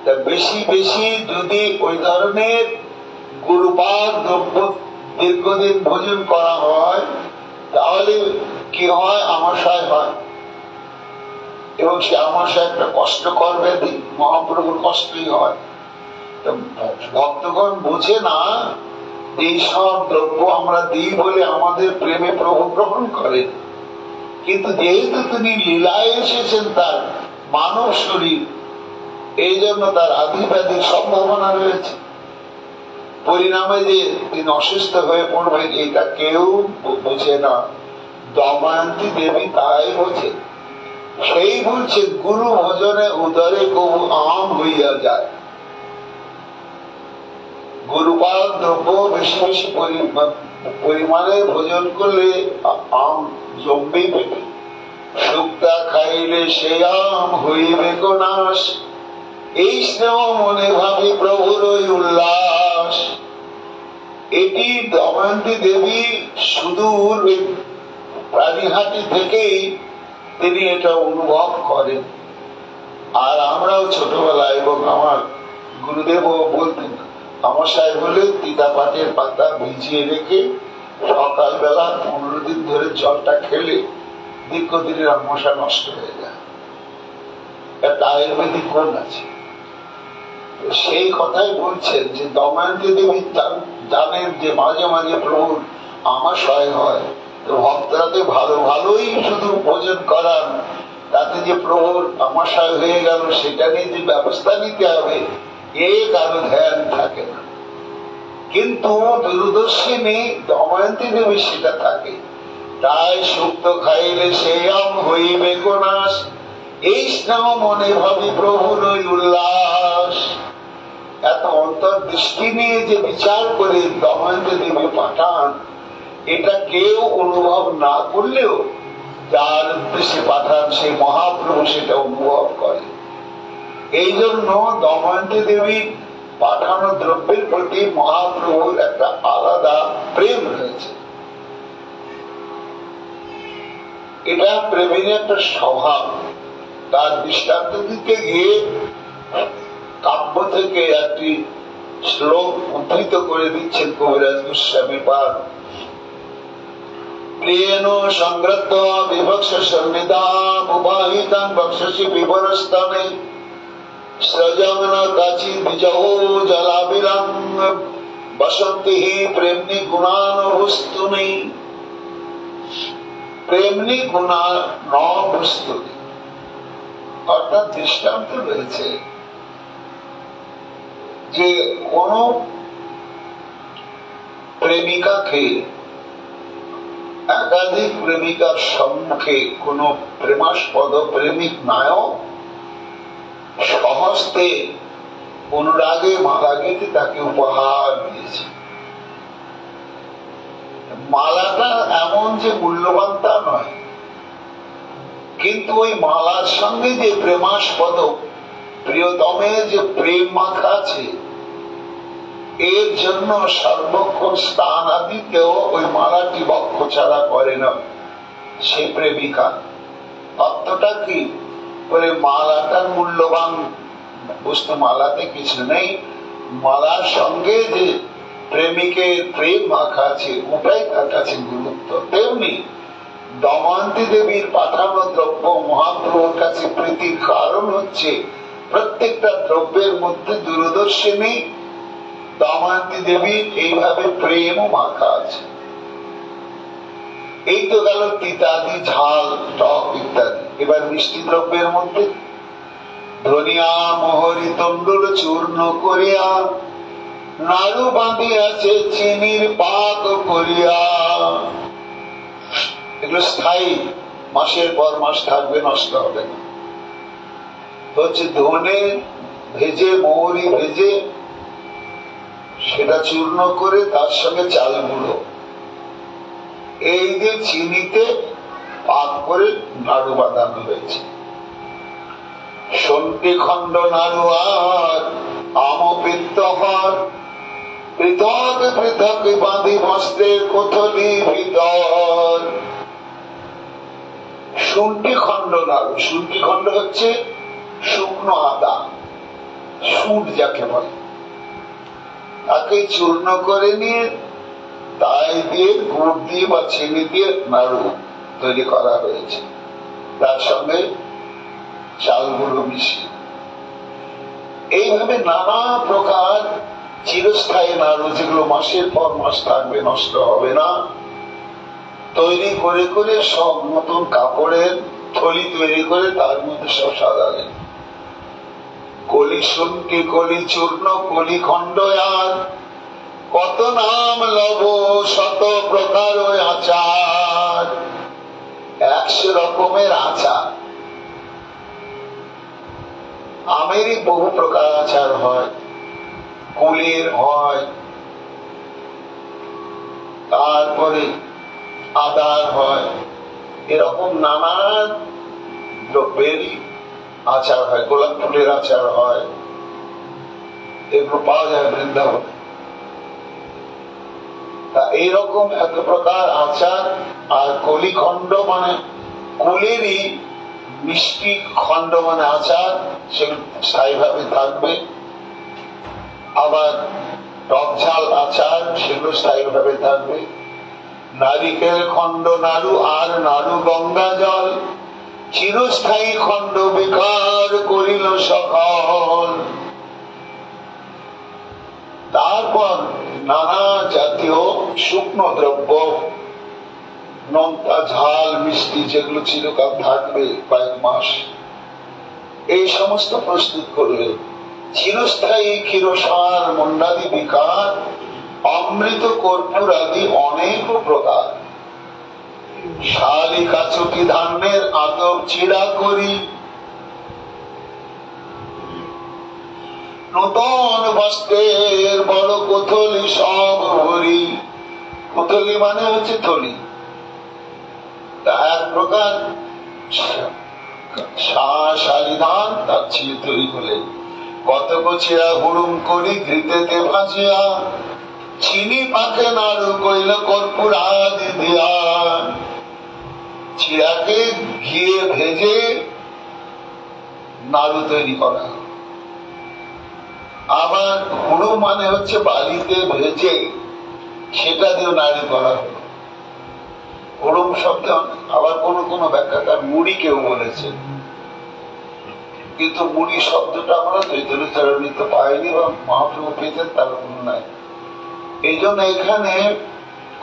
A: তা বেশি বেশি যদি ওই ধরনের গুরুপাদ দ্রব্য দীর্ঘদিন ভোজন করা হয়, তাহলে কি হয়? আমাশয় হয়, এবং সে আমাশয় একটা কষ্টকর ব্যাধি, মহাপ্রভুর কষ্টই হয়। ভক্তগণ বোঝে না এই সব দ্রব্য আমরা দিই বলে আমাদের প্রেমে প্রভু গ্রহণ করেন, কিন্তু যেহেতু তিনি লীলায় এসেছেন তার মানব শরীর, এই জন্য তার আদি ব্যাধির সম্ভাবনা রয়েছে। পরিণামে যে তিনি অসুস্থ হয়ে পড়বেন, এটা কেউ বোঝে না, দময়ন্তী দেবী তাই বোঝে। সেই বলছে, গুরু ভজনে উদরে কবু আম হইয়া যায়। গুরুপাদ দ্রব্য বেশি বেশি পরিমাণে ভোজন করলে আম জমবেই পেটে। শুক্তা খাইলে সে আম হইবে নাশ, এই স্নেহ মনে ভাবি প্রভুর উল্লাস। এটি দময়ন্তী দেবী সুদূর প্রাণীহাটি থেকেই তিনি এটা অনুভব করেন। আর আমরাও ছোটবেলায়, এবং আমার গুরুদেব বলতেন, আমশায় বলে তিতা পাটের পাতা ভিজিয়ে রেখে সকালবেলা 15 দিন ধরে জলটা খেলে দীর্ঘদিনের আমশা নষ্ট হয়ে যায়। একটা আয়ুর্বেদিক গুণ আছে। সেই কথাই বলছেন যে দময়ন্তী দেবী জানেন যে মাঝে মাঝে প্রভুর আমাশয় হয়, তো ভক্তরাতে ভালো ভালোই শুধু ভোজন করান, তাতে যে প্রভুর আমাশয় হয়ে গেল সেটা নিয়ে যে ব্যবস্থা নিতে হবে এ কারো ধ্যান থাকে না। কিন্তু দূরদর্শিনী দময়ন্তী দেবী সেটা থাকে। তাই সুক্ত খাইলে সে আম হইবে নাশ, এই স্নেহ মনে ভাবি প্রভুর উল্লাস। এত অন্তর্দৃষ্টি নিয়ে যে বিচার করে দময়ন্তী দেবী পাঠান, এটা কেউ অনুভব না করলেও যার উদ্দেশ্যে পাঠান সেই মহাপ্রভু সেটা অনুভব করে। এই জন্য দময়ন্তী দেবী পাঠানো দ্রব্যের প্রতি মহাপ্রভুর একটা আলাদা প্রেম রয়েছে। এটা প্রেমের একটা স্বভাব। তার দৃষ্টান্ত দিতে গিয়ে কাব্য থেকে একটি শ্লোক উদ্ধৃত করে দিচ্ছেন কবিরাজ গোস্বামী পাদ। প্রিয়েন সংগ্রত বিভক্ষ সন্নিধাম উপাহিতাং বক্ষসি বিবরস্তানে সৃজন কাচি বিজহো জলাবিরাং বসন্তি হি প্রেমনি গুণানুভুস্তুনি। প্রেমনি গুণানুভুস্তুনি অর্থাৎ দৃষ্টান্ত রয়েছে যে কোন প্রেমিকাকে একাধিক প্রেমিকার সম্মুখে কোন প্রেমাস্পদ প্রেমিক নায়ক সহস্তে অনুরাগে মালা গেঁথে তাকে উপহার দিয়েছে। মালাটা এমন যে মূল্যবান তা নয়, কিন্তু ওই মালার সঙ্গে যে প্রেমাস্পদ প্রিয়তমের যে প্রেম মাখা আছে, এর জন্য সর্বক্ষণ স্থান আদিতেও ওই মালাটি বক্ষ ছাড়া করে না সে প্রেমিকা। অর্থটা কি, বলে মালাটার মূল্যবান বস্তু মালাতে কিছু নেই, মালার সঙ্গে যে প্রেমিকের প্রেম মাখা আছে ওটাই তার কাছে গুরুত্ব। তেমনি দময়ন্তী দেবীর পাঠানো দ্রব্য মহাপ্রভুর কাছে প্রীতির কারণ হচ্ছে প্রত্যেকটা দ্রব্যের মধ্যে দূরদর্শিনী দময়ন্তী দেবীর এইভাবে প্রেম মাখা আছে। এই তো গেল তিতাদি, ঝাল, টক ইত্যাদি। এবার মিষ্টি দ্রব্যের মধ্যে ধনিয়া মোহরি তন্ডুল চূর্ণ করিয়া নাড়ু বাঁধিয়াছে চিনির পাক করিয়া। এগুলো স্থায়ী, মাসের পর মাস থাকবে, নষ্ট হবে না। হচ্ছে ধনে ভেজে, মৌরি ভেজে সেটা চূর্ণ করে তার সঙ্গে চাল গুঁড়ো, এই যে চিনিতে পাক করে নাড়ু বাঁধানো হয়েছে। সন্তি খণ্ড নাড়ু আর আমপিত্তহর পৃথক পৃথক বাঁধি বস্ত্রে কোথলি ভিতর। শুন্ঠি খণ্ড নাড়ু, শুন্ঠি খণ্ড হচ্ছে শুকনো আদা, শুঁট যাকে বলে, তাকে চূর্ণ করে নিয়ে তাই দিয়ে গুড় দিয়ে বা চিনি দিয়ে নাড়ু তৈরি করা হয়েছে, তার সঙ্গে চাল গুঁড়ো মিশিয়ে। এইভাবে নানা প্রকার চিরস্থায়ী নাড়ু, যেগুলো মাসের পর মাস থাকবে, নষ্ট হবে না, তৈরি করে করে সব নতুন কাপড়ের থলি তৈরি করে তার মধ্যে সব সাজালেন। কলি শুনটি, কলি চূর্ণ, কলি খণ্ড আর কত নাম লব, শত প্রকার আচার। 100 রকমের আচার। আমেরই বহু প্রকার আচার হয়, কুলের হয়, তারপরে আদার হয়, এরকম নানা দ্রব্যেরই আচার হয়, গোলাপ ফুলের আচার হয়, এগুলো পাওয়া যায় বৃন্দাবনে। তা এইরকম এক প্রকার আচার। আর কলিখণ্ড মানে কুলেরই মিষ্টি খণ্ড মানে আচার, সেগুলো স্থায়ীভাবে থাকবে। আবার টক ঝাল আচার, সেগুলো স্থায়ীভাবে থাকবে। নারিকেল খণ্ড নাড়ু আর নাড়ু গঙ্গা জল, চিরস্থায়ী খণ্ড বেকার করিল সকল। তারপর নানা জাতীয় শুকনো দ্রব্য, নোনতা ঝাল মিষ্টি, যেগুলো চিরকাল থাকবে কয়েক মাস, এই সমস্ত প্রস্তুত করবে। চিরস্থায়ী ক্ষীরসার মন্ডাদি বিকার, অমৃত কর্পূর আদি অনেক প্রকার। শালিকা চুকি ধান্যের আতপ চিড়া করি, নূতন বস্ত্রের বড় কোথলি সব ভরি। কোথলি মানে হচ্ছে থলি। তা এক প্রকার শালিধান তার ছিঁড়ে তৈরি হলে কতক চিড়া হুড়ুম করি ঘৃতেতে ভাজিয়া, চিনি পাকে নাড়ু কইল কর্পূর আদি দিয়া। চিড়াকে ঘিয়ে ভেজে নাড়ু তৈরি করা। আবার হুড়ো মানে হচ্ছে বালিতে ভেজে সেটা দিয়ে নাড়ু করা হলো। হুড়ুম শব্দ আবার কোন কোন ব্যাখ্যাটা মুড়ি কেউ বলেছে, কিন্তু মুড়ি শব্দটা আমরা চৈতন্যচরণীতে পাইনি বা মহাপ্রভু পেয়েছেন তার কোনো নাই। এই জন্য এখানে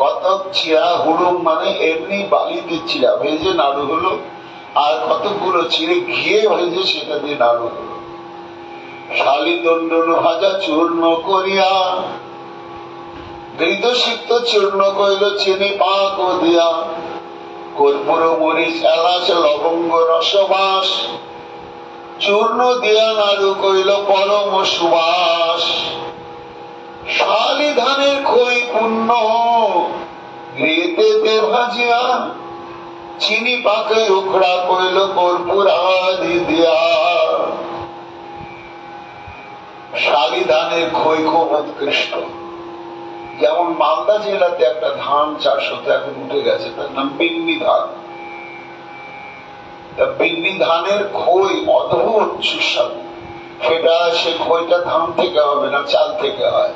A: কতক চিড়া হুড়ুম মানে এমনি বালিতে চিড়া ভেজে নাড়ু হলো, আর কতকগুলো চিড়ে ঘিয়ে ভেজে সেটা দিয়ে নাড়ু হলো। শালি দণ্ডন ভাজা চূর্ণ করিয়া, ঘৃতসিক্ত চূর্ণ কইল চিনি পাক দিয়া, কর্পূর মরিচ এলাচ লবঙ্গ রসবাস, চূর্ণ দিয়া নাড়ু কইল পরম সুবাস। শালি ধানের খই পুণ্য ঘৃতেতে ভাজিয়া, চিনি পাকে উখড়া কইল কর্পূর আদি দিয়া। শালি ধানের খই খুব উৎকৃষ্ট। যেমন মালদা জেলাতে একটা ধান চাষ হতো, এখন উঠে গেছে, তার নাম বিন্নি ধান। বিন্নি ধানের খই অদ্ভুত সুস্বাদু। সেটা সে খইটা ধান থেকে হবে না, চাল থেকে হয়।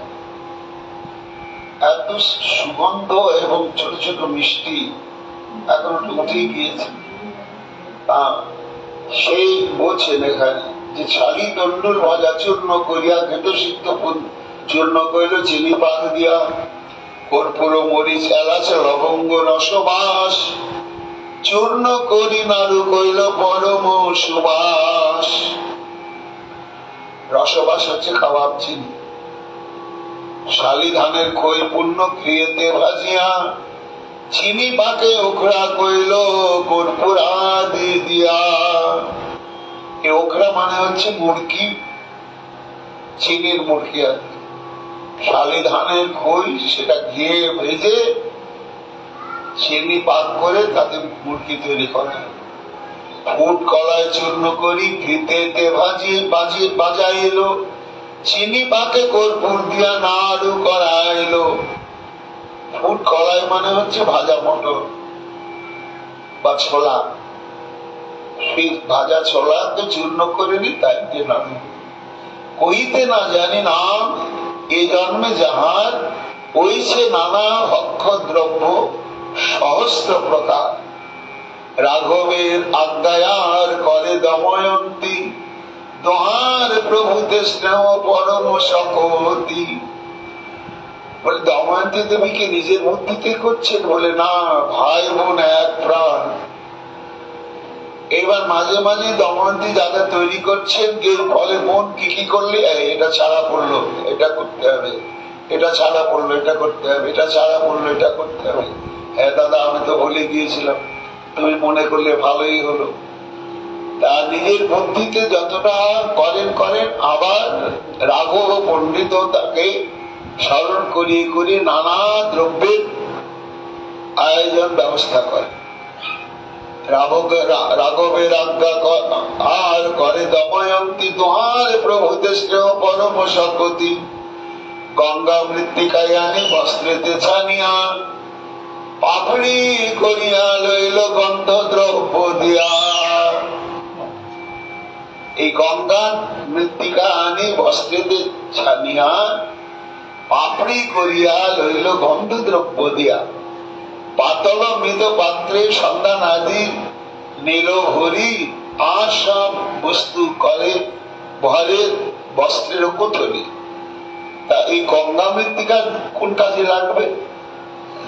A: এত সুগন্ধ এবং ছোট ছোট মিষ্টি, এখন একটু উঠেই গিয়েছে। সেই বলছেন এখানে যে শালি দণ্ডুর ভাজা চূর্ণ করিয়া, ঘৃতসিক্ত চূর্ণ করিল চিনি পাক দিয়া, কর্পূর মরিচ এলাচ লবঙ্গ রসবাস, চূর্ণ করি নাড়ু কইল পরম সুবাস। রসবাস হচ্ছে খাবার চিনি। শালি ধানের খই পূর্ণ ক্রিয়েতে ভাজিয়া, চিনি পাকে ওখরা কইল কর্পূর আদি দিয়া। এই ওখরা মানে হচ্ছে মুরকি, চিনির মুরকি আর কি। শালি ধানের খই সেটা ঘিয়ে ভেজে চিনি পাক করে তাতে মুরকি তৈরি করা। ফুট কলায় চূর্ণ করি ঘৃতেতে বাজাইল, চিনি পাকে কর্পূর দিয়া নাড়ু করাইল। ফুট কলায় মানে হচ্ছে ভাজা মটর বা ছোলা, সেই ভাজা ছোলা তো চূর্ণ করে নি, তাই দিয়ে নাড়ু। কইতে না জানি নাম এ জন্মে যাহার, ওইছে নানা ভক্ষ দ্রব্য সহস্র প্রকার। রাঘবের আজ্ঞায়ার করে দময়ন্তী, দোহার প্রভুতে স্নেহ পরম সকতি। বলে দময়ন্তী তুমি কি নিজের বুদ্ধিতে করছেন? বলে না, ভাই বোন এক প্রাণ। এবার মাঝে মাঝে দময়ন্তী যারা তৈরি করছেন, কেউ বলে বোন কি কি করলে, এটা ছাড়া পড়লো, এটা করতে হবে, এটা ছাড়া পড়লো, এটা করতে হবে, এটা ছাড়া পড়লো, এটা করতে হবে। হ্যাঁ দাদা, আমি তো বলে গিয়েছিলাম, তুমি মনে করলে ভালোই হলো। তার নিজের বুদ্ধিতে যতটা করেন। আবার রাঘব পণ্ডিত তাকে স্মরণ করিয়ে নানা দ্রব্যের ভোজন ব্যবস্থা করে। রাঘবের আজ্ঞা আর করে দময়ন্তী তোমার প্রভুতে শ্রেয় পরম সকতি। গঙ্গা মৃত্তিকায় আনি বস্ত্রেতে ছানিয়া পাপড়ি করিয়া লইল গন্ধ দ্রব্য দিয়া। এই গঙ্গা মৃত্তিকা আনি বস্ত্রেতে ছানিয়া পাপড়ি করিয়া লইল গন্ধ দ্রব্য দিয়া। পাতল মৃদ পাত্রে সন্ধান আদি নীল হরি আর সব বস্তু করে ভরে বস্ত্রের কোঠরি। তা এই গঙ্গা মৃত্তিকা কোন কাজে লাগবে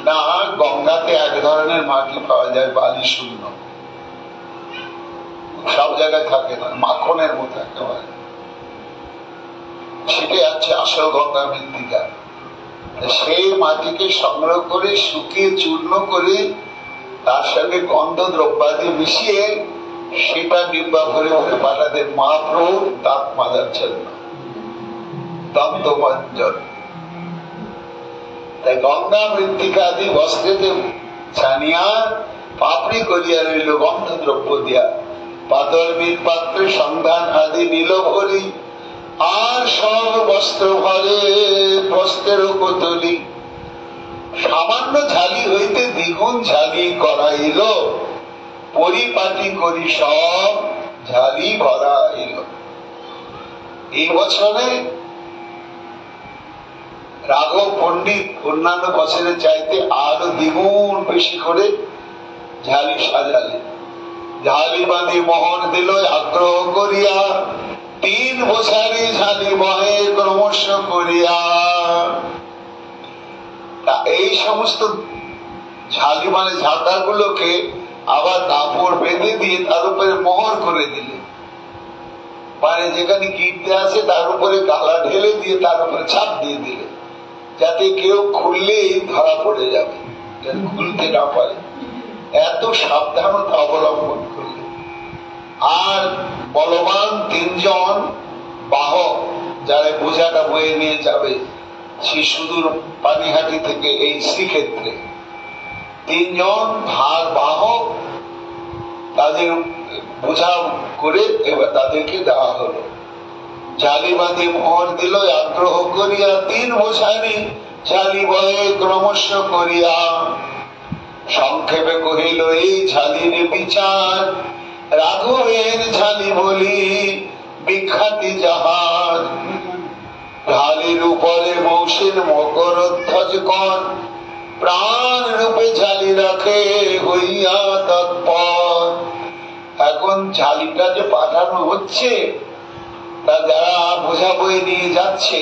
A: না? গঙ্গাতে এক ধরনের মাটি পাওয়া যায় বালি শূন্য, সব জায়গায় থাকে না, মাখনের মতো একেবারে, সেটাই আছে আসল গঙ্গা মৃত্তিকা। সেই মাটিকে সংগ্রহ করে শুকিয়ে চূর্ণ করে তার সঙ্গে গন্ধ দ্রব্যাদি মিশিয়ে সেটা ডিব্বা ভরে ভরে পাঠাতেন মহাপ্রভু দাঁত মাজার জন্য, দন্তমঞ্জন। তাই গঙ্গা মৃত্তিকাদি বস্ত্রেতে ছানিয়া পাপড়ি করিয়া রইল গন্ধ দ্রব্য দিয়া। পাতল মৃৎ পাত্রে সন্ধান আদি নীল ভরি আর সব বস্ত্র ভরে বস্ত্রের কোতলি। সামান্য ঝালি হইতে দ্বিগুণ ঝালি করাইল, পরিপাটি করি সব ঝালি ভরাইল। এই বছরে রাঘব পণ্ডিত অন্যান্য বছরের চাইতে আরো দ্বিগুণ বেশি করে ঝালি সাজালে। ঝালি বাঁধি মোহন দিল আগ্রহ করিয়া, 3 বছরে ঝালি বহে ক্রমশ করিয়া। এই সমস্ত ঝালি মানে ঝাঁটা গুলোকে আবার কাপড় বেঁধে দিয়ে তার উপরে মোহর করে দিলে, মানে যেখানে গিটতে আছে তার উপরে গালা ঢেলে দিয়ে তার উপরে ছাপ দিয়ে দিলে, যাতে কেউ খুললেই ধরা পড়ে যাবে, খুলতে না পারে। এত সাবধানতা অবলম্বন করলে। আর বলবান 3 জন বাহক যারা বোঝাটা বয়ে নিয়ে যাবে সে সুদূর পানিহাটি থেকে এই শ্রীক্ষেত্রে, 3 জন ভার বাহক তাদের বোঝা করে এবার তাদেরকে দেওয়া হলো। ঝালি বাঁধি মোহর দিল আগ্রহ করিয়া, 3 বছরে ঝালি বহে ক্রমশ করিয়া। সংক্ষেপে কহিল এই ঝালির বিচার, রাঘবের ঝালি বলি বিখ্যাতি জাহাজ। ঝালির উপরে মৌসির মকর ধ্বজ কর, প্রাণ রূপে ঝালি রাখে হইয়া তৎপর। এখন ঝালিটা যে পাঠানো হচ্ছে তা যারা বোঝা বয়ে নিয়ে যাচ্ছে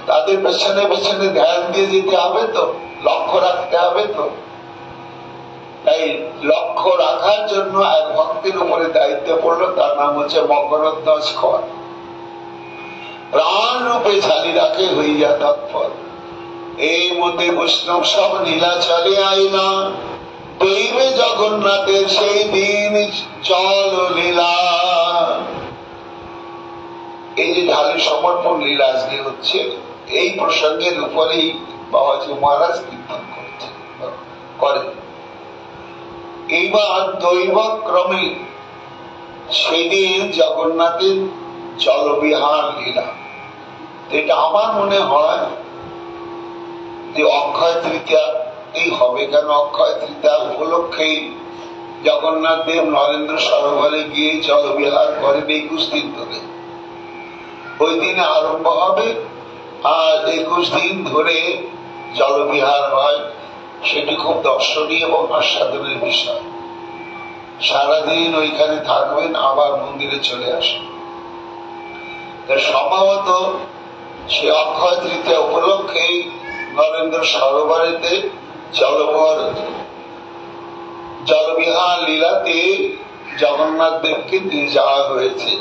A: তাদের পেছনে পেছনে ধ্যান দিয়ে যেতে হবে তো, লক্ষ্য রাখতে হবে তো। তাই লক্ষ্য রাখার জন্য এক ভক্তের উপরে দায়িত্ব পড়লো, তার নাম হচ্ছে মকরধ্বজ কর। প্রাণ রূপে ঝালি রাখে হইয়া তৎপর। এই মধ্যে বৈষ্ণব সব লীলা চলে আইলা, দৈবে জগন্নাথের সেই দিন চল লীলা। এই যে ঢালি সমর্পণ লীলা আজকে হচ্ছে, এই প্রসঙ্গের উপরেই বাবাজি মহারাজ কীর্তন করেন। এইবার দৈব ক্রমে সেদিন জগন্নাথের জলবিহার লীলা। এটা আমার মনে হয় যে অক্ষয় তৃতীয়াতেই হবে, কেন অক্ষয় তৃতীয়া উপলক্ষেই জগন্নাথ দেব নরেন্দ্র সরোবরে গিয়ে জলবিহার করেন 21 দিন ধরে। ওই দিনে আরম্ভ হবে আর 21 দিন ধরে জলবিহার হয়। সেটি খুব দর্শনীয় এবং আস্বাদনের বিষয়। সারাদিন ওইখানে থাকবেন, আবার মন্দিরে চলে আসেন। সম্ভবত সে অক্ষয় তৃতীয়া উপলক্ষেই নরেন্দ্র সরোবরেতে জলবিহার লীলাতে জগন্নাথ দেবকে নিয়ে যাওয়া হয়েছে।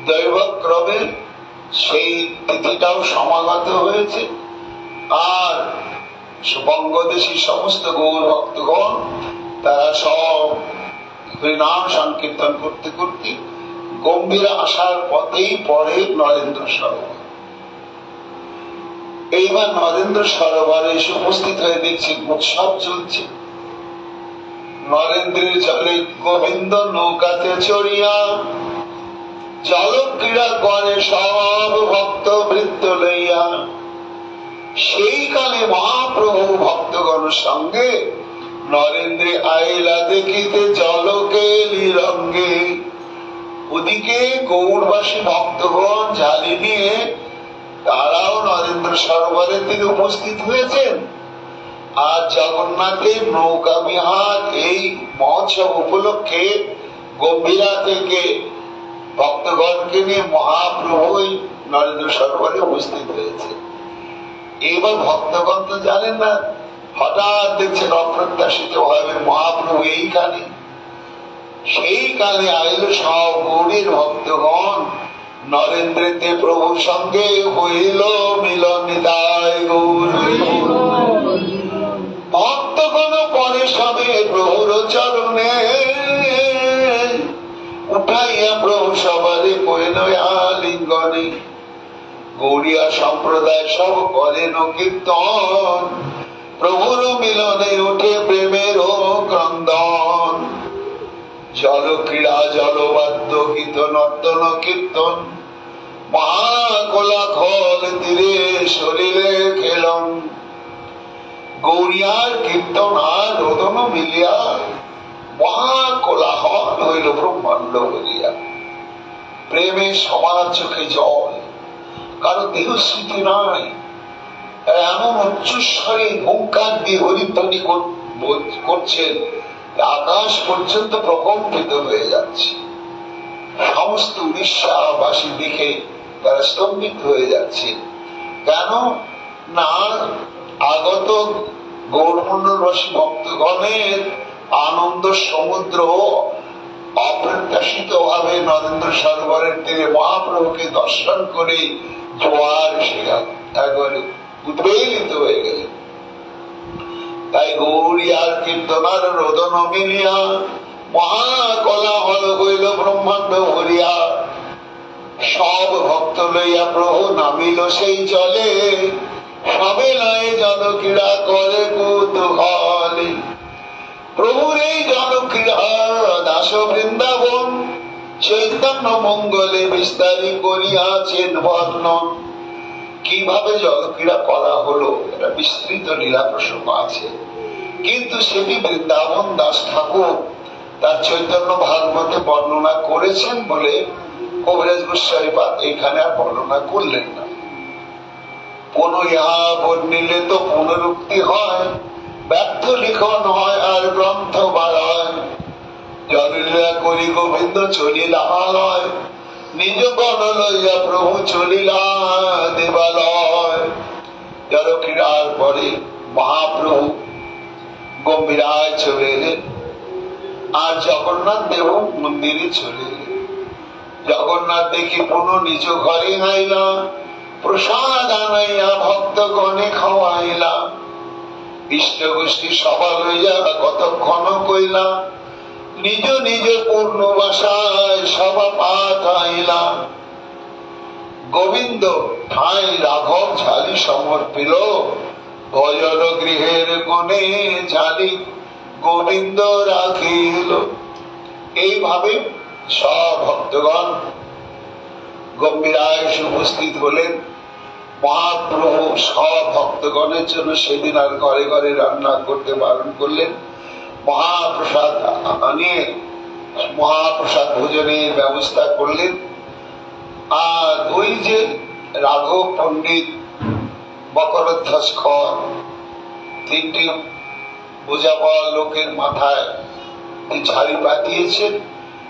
A: দৈবক্রমে সেই তিথিটাও সমাগত হয়েছে। আর বঙ্গদেশী সমস্ত গৌর ভক্তগণ তারা সব হরিনাম সংকীর্তন করতে করতে গম্ভীর আসার পথেই পড়ে নরেন্দ্র সরোবর। এইবার নরেন্দ্র সরোবরে এসে উপস্থিত হয়ে দেখছি উৎসব চলছে। নরেন্দ্রের জলে গোবিন্দ নৌকাতে চড়িয়া জল ক্রীড়া করে সব ভক্ত বৃত্ত লইয়া। সেই কালে মহাপ্রভু ভক্তগণ সঙ্গে নরেন্দ্রে আইলা দেখিতে জলকে লিরঙ্গে। ওদিকে গৌড়বাসী ভক্তগণ ঝালি নিয়ে তারাও নরেন্দ্র সরোবরের তীরে উপস্থিত হয়েছেন। আর জগন্নাথের নৌকা বিহার এই মহোৎসব উপলক্ষে গম্ভীরা থেকে ভক্তগণকে নিয়ে মহাপ্রভু নরেন্দ্র সরোবরে উপস্থিত হয়েছে। এবার ভক্তগণ তো জানেন না, হঠাৎ দেখছেন অপ্রত্যাশিত ভাবে মহাপ্রভু এইখানে। সেই কালে আইল সব গৌড়ের ভক্তগণ নরেন্দ্রেতে প্রভুর সঙ্গে হইল মিলন। নিতাই গৌর ভক্তগণ পরে সবে প্রভুর চরণে উঠাইয়া প্রভু সবারে কইল আলিঙ্গনে। গৌড়িয়া সম্প্রদায় সব করেন কীর্তন, প্রভুর মিলনে উঠে প্রেমের ক্রন্দন। জল ক্রীড়া জলবাদ্য গীত নর্তন কীর্তন, মহাকোলাহল তীরে শরীরে খেলন। গৌরিয়ার কীর্তন আর রোদন মিলিয়া মহাকোলাহল হইল ব্রহ্মাণ্ড বলিয়া। প্রেমে সবার চোখে জল, কারো দেহ স্মৃতি নাই, এমন উচ্চস্বরে হুঙ্কার দিয়ে হরিধ্বনি করছেন আকাশ পর্যন্ত প্রকম্পিত হয়ে যাচ্ছে। সমস্ত উড়িষ্যাবাসী দেখে তারা স্তম্ভিত হয়ে যাচ্ছে। কেন না আগত গৌরমণ্ডলবাসী ভক্তগণের আনন্দ সমুদ্র অপ্রত্যাশিত ভাবে নরেন্দ্র সরোবরের তীরে মহাপ্রভুকে দর্শন করে জোয়ার এসে একবারে উদ্বেলিত হয়ে গেলেন। তাই গৌরিয়ার কীর্তনার রোদন মিলিয়া মহাকোলাহল হইল ব্রহ্মাণ্ড ভরিয়া। সব ভক্ত লইয়া প্রভু নামিল সেই জলে, সবে লয়ে জল ক্রীড়া করে কৌতূহলে। প্রভুর এই জল ক্রীড়া দাস বৃন্দাবন চৈতন্য মঙ্গলে বিস্তারি করিয়াছেন বর্ণন। কিভাবে জল ক্রীড়া করা হলো এটা বিস্তৃত লীলা প্রসঙ্গ আছে, কিন্তু সেটি বৃন্দাবন দাস ঠাকুর তার চৈতন্য ভাগবতে বর্ণনা করেছেন বলে কবিরাজ গোস্বামী এখানে আর বর্ণনা করলেন না। ইহা বর্ণিলে তো পুনরুক্তি হয়, ব্যর্থ লিখন হয় আর গ্রন্থ বাড়ায়। জললীলা করি গোবিন্দ চলিলা হয়, নিজ গণ লইয়া প্রভু চলিলা দেবালয়। জল ক্রীড়ার পরে মহাপ্রভু গম্ভীরায় চলে এলেন আর জগন্নাথ দেব মন্দিরে চলে এলেন। জগন্নাথ দেখি পুনঃ নিজ ঘরে আইলা, প্রসাদ আনাইয়া ভক্তগণে খাওয়াইলা। ইষ্ট গোষ্ঠী সভা লইয়া কতক্ষণ কইলা, নিজ নিজ পূর্ণ বাসায় সভা পাঠাইলা। গোবিন্দ ঠাই রাঘব ঝালি সমর্পিল, ভজন গৃহের কোণে ঝালি গোবিন্দ রাখিল। এইভাবে সব ভক্তগণ গম্ভীরায় উপস্থিত হলেন। মহাপ্রভু সব ভক্তগণের জন্য সেদিন আর ঘরে ঘরে রান্না করতে বারণ করলেন। মহাপ্রসাদ আনিয়ে মহাপ্রসাদ ভোজনের ব্যবস্থা করলেন। আর ওই যে রাঘব পণ্ডিত বকরধ্বজ খর তিনটি বোঝা পাওয়া লোকের মাথায় ঝাড়ি পাতিয়েছেন,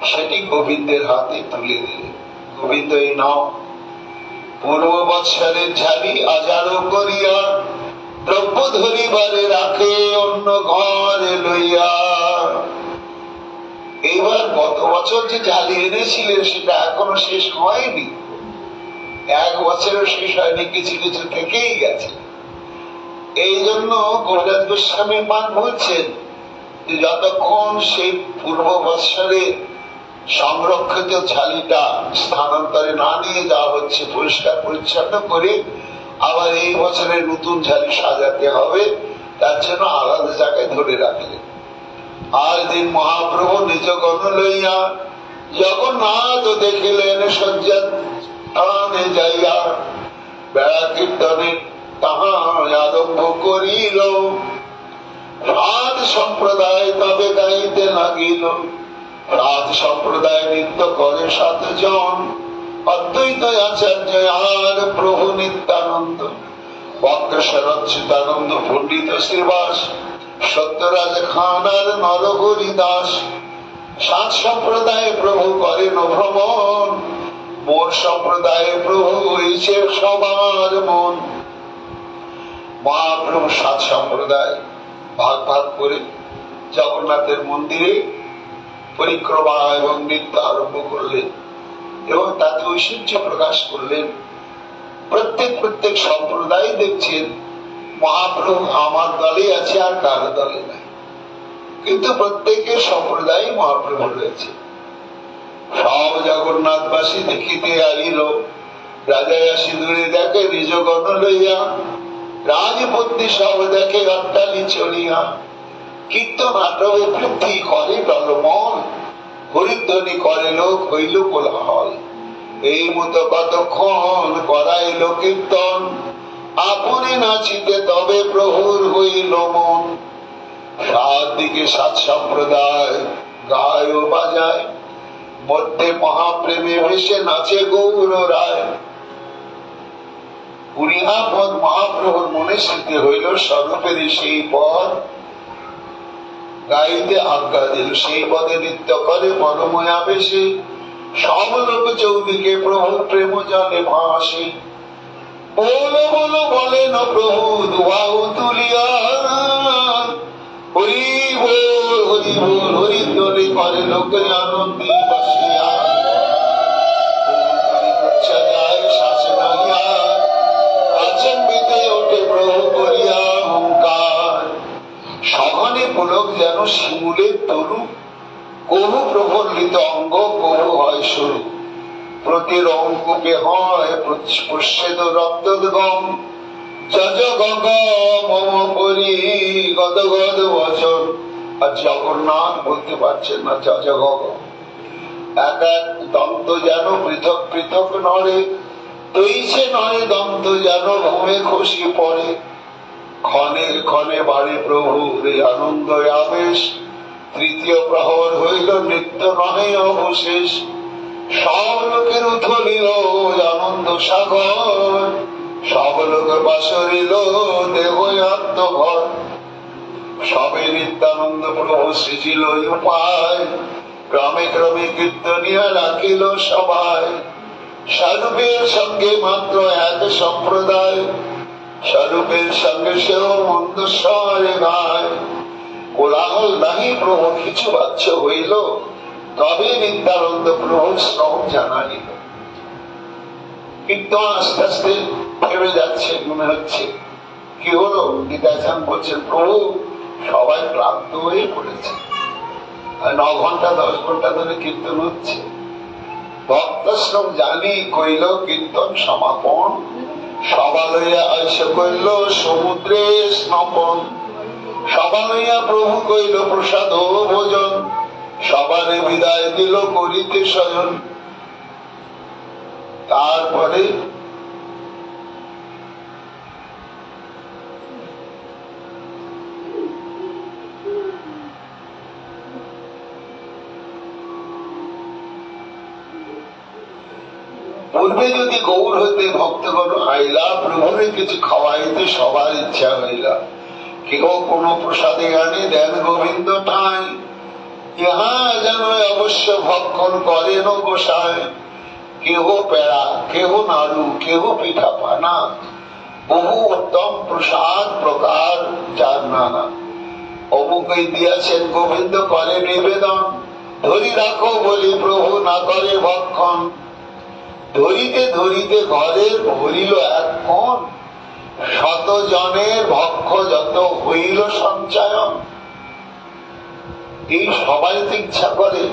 A: সেটি গোবিন্দের হাতে তুলে দিলেন। গোবিন্দ এই নাও পূর্ব বৎসরের ঝাড়ি আজারো করিয়া, দ্রব্য ধরিবারে রাখে অন্য ঘরে লইয়া। এইবার গত বছর যে ঝালি এনেছিলেন সেটা এখনো শেষ হয়নি, এক বছরও শেষ হয়নি, কিছু কিছু থেকেই গেছে। এই জন্য কবিরাজ গোস্বামী পান বলছেন যে যতক্ষণ সেই পূর্ব বৎসরে সংরক্ষিত ঝালিটা স্থানান্তরে না নিয়ে যাওয়া হচ্ছে, পরিষ্কার পরিচ্ছন্ন করে আবার এই বছরের নতুন ঝালি সাজাতে হবে, তার জন্য আলাদা জায়গায় ধরে রাখলেন। আর দিন মহাপ্রভু নিজ গণ লইয়া জগন্নাথ দেখিলেন শয্যা স্থানে যাইয়া বেড়া কীর্তনে তাহা আরম্ভ করিল। রাত সম্প্রদায় তবে গাইতে লাগিল। রাত সম্প্রদায় নৃত্য করে 7 জন, অদ্বৈত আচার্য আর প্রভু নিত্যানন্দ, বক্রেশ্বরচ্যুতানন্দ, পণ্ডিত শ্রীবাস, সত্যরাজ খান আর নরহরি দাস। 7 সম্প্রদায়ে প্রভু করেন ভ্রমণ, মোর সম্প্রদায়ে প্রভু হইছে সবার মন। মহাপ্রভু 7 সম্প্রদায় ভাগ ভাগ করে জগন্নাথের মন্দিরে পরিক্রমা এবং নৃত্য আরম্ভ করলেন এবং তাতে ঐশ্বর্য প্রকাশ করলেন। প্রত্যেক সম্প্রদায় দেখছেন মহাপ্রভু আমার দলে আছে আর কারো দলে নাই, কিন্তু প্রত্যেকের সম্প্রদায় মহাপ্রভু রয়েছে। সব জগন্নাথবাসী দেখিতে আইল, রাজায়া সিঁদুরে দেখে নিজ গণ লইয়া, রাজপত্নী সব দেখে অট্টালি চলিয়া। কীর্তন আটবে বৃদ্ধি করে দলমল, হরিধ্বনি করে লোক হইল কোলাহল। এই মতো কতক্ষণ করাইল কীর্তন, আপনি নাচিতে তবে প্রভুর হইল মন। 7 দিকে 7 সম্প্রদায় গায় ও বাজায়, মধ্যে মহাপ্রেমে ভেসে নাচে গৌর রায়। 20 পদ মহাপ্রভুর মনে স্মৃতি হইল, স্বরূপের সেই পদ গাইতে আজ্ঞা দিল। সেই পদে নৃত্য করে মনোময়া বেশি, সব লোক চৌদিকে প্রভু প্রেম জলে ভাসে। বলো বলো বলেন প্রভু দুহাউ তুলিয়া, হরি বল হরি বল, হরি ধ্বনি করে লোক আনন্দে বসিয়া। সঘনে পুলক যেন শিমুলের তরু, কবু প্রফুল্লিত অঙ্গ কবু হয় সরু। প্রতি রঙ্কুকে হয় প্রচ্ছেদ রক্তোদ্গম, যজ গগ মম পরি গদ গদ বচন। আর জগন্নাথ বলতে পারছেন না যজ গগ, এক এক দন্ত যেন পৃথক পৃথক নড়ে, তৈছে নড়ে দন্ত যেন ভূমে খসি পড়ে। ক্ষণে ক্ষণে বাড়ে প্রভুর আনন্দ আবেশ, তৃতীয় প্রহর হইল নৃত্য নহে অবশেষ। সব লোকের উথলিল আনন্দ সাগর, সব লোক বাসরিল দেহ আত্মঘর। সবে নিত্যানন্দ প্রভু সৃজিল উপায়, ক্রমে ক্রমে কীর্তনিয়া রাখিল সবাই। স্বরূপের সঙ্গে মাত্র 1 সম্প্রদায়, স্বরূপের সঙ্গে সেও মন্দস্বরে গায়। কোলাহল নাহি প্রভু কিছু বাচ্চ হইল, তবে নিত্যানন্দ প্রভু শ্রম জানাইল। কীর্তন আস্তে আস্তে থেমে যাচ্ছে, মনে হচ্ছে কি হলো। গীতাচান বলছেন প্রভু সবাই ক্লান্ত হয়ে পড়েছে, 9 ঘন্টা 10 ঘন্টা ধরে কীর্তন হচ্ছে। ভক্তশ্রম জানি কইল কীর্তন সমাপন, সবা লইয়া আইসে কইল সমুদ্রে স্নাপন। সবা লইয়া প্রভু কইল প্রসাদ ভোজন, সবারে বিদায় দিল করিতে স্বজন। তারপরে পূর্বে যদি গৌর হইতে ভক্তগণ আইলা, প্রভুরে কিছু খাওয়াইতে সবার ইচ্ছা হইলা। কেহ কোন প্রসাদে আনে দেন গোবিন্দ ঠাই, ইহা যেন অবশ্য ভক্ষণ করেন গোসায়। কেহ পেড়া, কেহ নাড়ু, কেহ পিঠা পানা, বহু উত্তম প্রসাদ প্রকার যার নানা। অমুকই দিয়াছেন গোবিন্দ করে নিবেদন, ধরি রাখো বলি প্রভু না করে ভক্ষণ। ধরিতে ধরিতে ঘরের ভরিল 1 কোণ, 100 জনের ভক্ষ যত হইল সঞ্চয়ন। এই সবাই তো ইচ্ছা করে,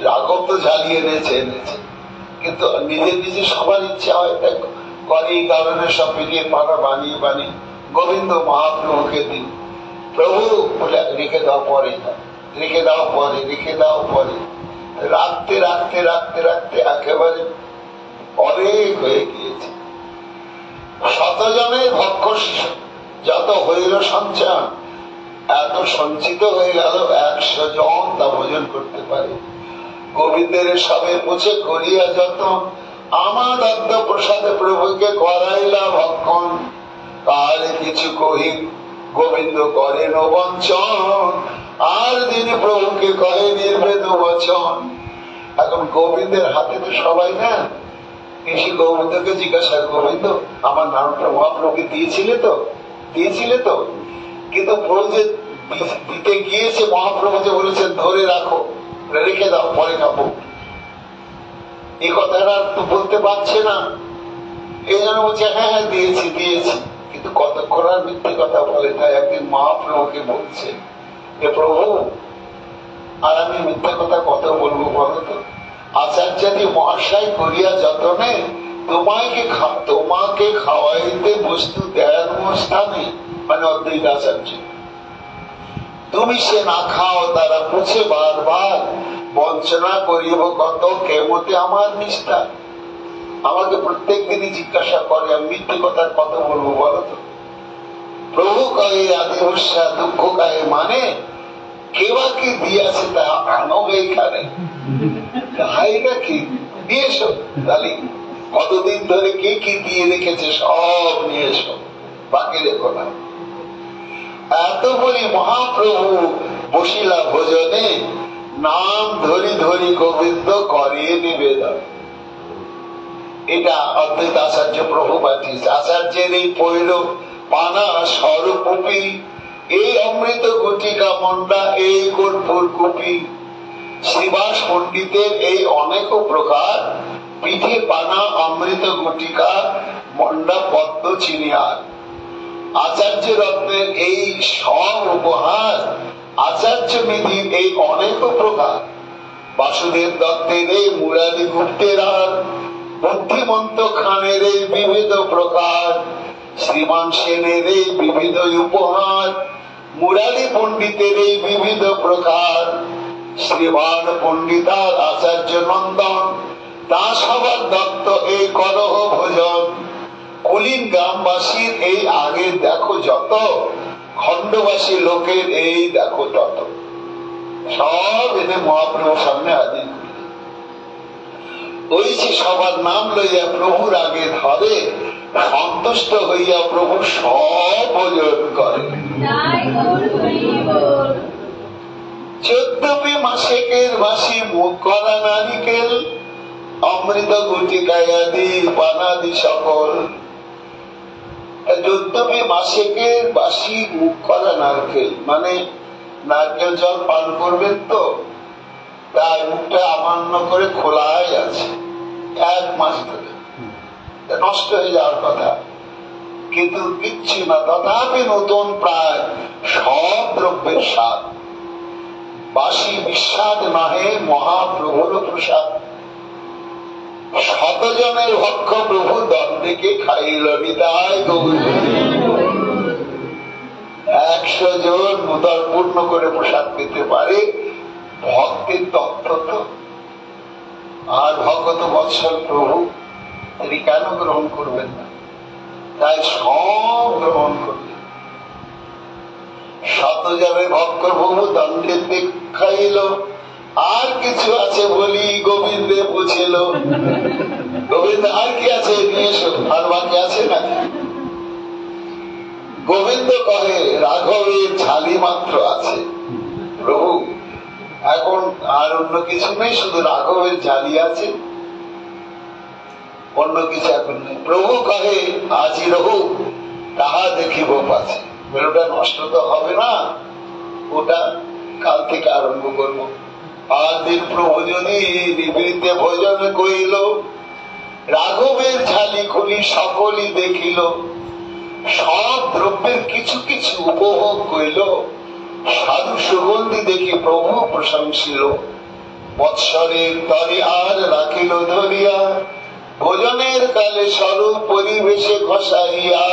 A: রাঘব তো ঝালিয়ে এনেছে, কিন্তু নিজে নিজে সবার ইচ্ছা হয় করে। এই কারণে সব পিটিয়ে পাড়া বানিয়ে বানিয়ে গোবিন্দ মহাপ্রভুকে দিন। প্রভু বলে রেখে দেওয়া পরে রেখে দাও পরে, রেখে দাও পরে, রাখতে রাখতে রাখতে রাখতে একেবারে অনেক হয়ে গিয়েছে। শতজনের ভক্ষ যত হইল সঞ্চয়, এত সঞ্চিত হয়ে গেল, 100 জন তা ভোজন করতে পারে। গোবিন্দের সবে মুছে করিয়া যত, আমার দত্ত প্রসাদে প্রভুকে করাইলা ভক্ষণ, তার কিছু কহি গোবিন্দ করেন বঞ্চন, আর দিনে প্রভুকে কহে নির্বেদ বচন। এখন গোবিন্দের হাতে তো সবাই না, এসে গোবিন্দকে জিজ্ঞাসা, গোবিন্দ আমার নামটা মহাপ্রভুকে দিয়েছিলে তো, দিয়েছিলে তো? কিন্তু প্রভু যে দিতে গিয়েছে, মহাপ্রভু যে বলেছেন ধরে রাখো, রেখে দাও পরে খাবো, এই কথাটা তো বলতে পারছে না। এই জন্য বলছে হ্যাঁ হ্যাঁ দিয়েছি দিয়েছি, কিন্তু কতক্ষণ আর মিথ্যে কথা বলে। তাই একদিন মহাপ্রভুকে বলছে, যে প্রভু আর আমি মিথ্যা কথা কত বলবো বলো তো? আচার্যাদি মহাশয় করিয়া যতনে, তোমাকে খাওয়াইতে বস্তু দেন স্থানে, মানে অদ্বৈত আচার্য, তুমি সে না খাও, তারা পুছে বারবার, বঞ্চনা করিব কত, কেমতে আমার নিষ্ঠা। আমাকে প্রত্যেক দিনই জিজ্ঞাসা করে, আমি মিথ্যে কথা কত বলবো বলো তো? প্রভু কয়ে আদিবস্যা দুঃখ গায়ে, মানে কেবা কি দিয়েছে তা আনো এইখানে, হাইটা কি দিয়েছ, তাহলে কতদিন ধরে কে কি দিয়ে রেখেছে সব নিয়ে এসো, বাকি রেখো না। এত বলি মহাপ্রভু বসিলা ভোজনে, নাম ধরি ধরি গোবিন্দ করে নিবেদন। এটা অদ্বৈত আচার্য প্রভু পাঠিয়েছে। আচার্যের এই পৈর পানা স্বরূপী, এই অমৃত গুটিকা মন্ডা, এই কর্পূর কুপি, শ্রীবাস পণ্ডিতের এই অনেক প্রকার, পিঠে পানা অমৃত গুটিকা মন্ডা পদ্ম চিনিয়ার, আচার্য রত্নের এই সব উপহার, আচার্য নিধির এই অনেক প্রকার, বাসুদেব দত্তের এই মুরারি গুপ্তের আর, বুদ্ধিমন্ত খানের এই বিবিধ প্রকার, শ্রীমান সেনের এই বিবিধ উপহার, মুরারি পণ্ডিতের এই বিবিধ প্রকার, শ্রীমান পণ্ডিতার আচার্য নন্দন, তা সবার দত্ত এই করহ ভোজন, কলিন গ্রামবাসীর এই আগে দেখো যত, খণ্ডবাসী লোকের এই দেখো তত, সব এনে মহাপ্রভুর সামনে হাজির করে। ওই যে সবার নাম লইয়া প্রভুর আগে ধরে, সন্তুষ্ট হইয়া প্রভু সব ভোজন করে। 14 মাসেকের বাসি মুখ করা নারিকেল, অমৃত গুটিকায়াদি পানাদি সকল। 14 মাসেকের বাসি মুখ করা নারকেল, মানে নারকেল জল পান করবেন তো, তাই মুখটা আমান্য করে খোলাই আছে 1 মাস ধরে, নষ্ট হয়ে যাওয়ার কথা, কিন্তু কিচ্ছু না, তথাপি নতুন প্রায় সব দ্রব্যের স্বাদ, বাসি বিস্বাদ নহে মহাপ্রভুর প্রসাদ। 100 জনের ভক্ষ প্রভু দণ্ডকে খাইল বিদায় গৌর, 100 জন উদর পূর্ণ করে প্রসাদ পেতে পারে, ভক্তের তত্ত্ব তো। আর ভগত বৎসল প্রভু, তিনি কেন গ্রহণ করবেন না? তাই সব গ্রহণ করলেন। 100 জনের ভক্ত প্রভু দণ্ডে খাইল, আর কিছু আছে বলি গোবিন্দে বুঝিল। গোবিন্দ আর কি আছে নিয়ে এসো, আর বাকি আছে না? গোবিন্দ কহে রাঘবের ঝালি মাত্র আছে। প্রভু এখন আর অন্য কিছু নেই, শুধু রাঘবের ঝালি আছে, অন্য কিছু এখন নেই। প্রভু কহে আজি রহু তাহা দেখিব পাছে। ওটা নষ্ট তো হবে না, ওটা কাল থেকে আরম্ভ করবো। আর দিন প্রভু যদি নিবৃত্তে ভোজন কইল, রাঘবের ঝালি খুলি সকলই দেখিল, সব দ্রব্যের কিছু কিছু উপভোগ কইল, সাধু সুগন্ধি দেখি প্রভু প্রশংসিল, বৎসরের তরে আর রাখিল ধরিয়া, ভোজনের কালে স্বরূপ পরিবেশে খসাইয়া।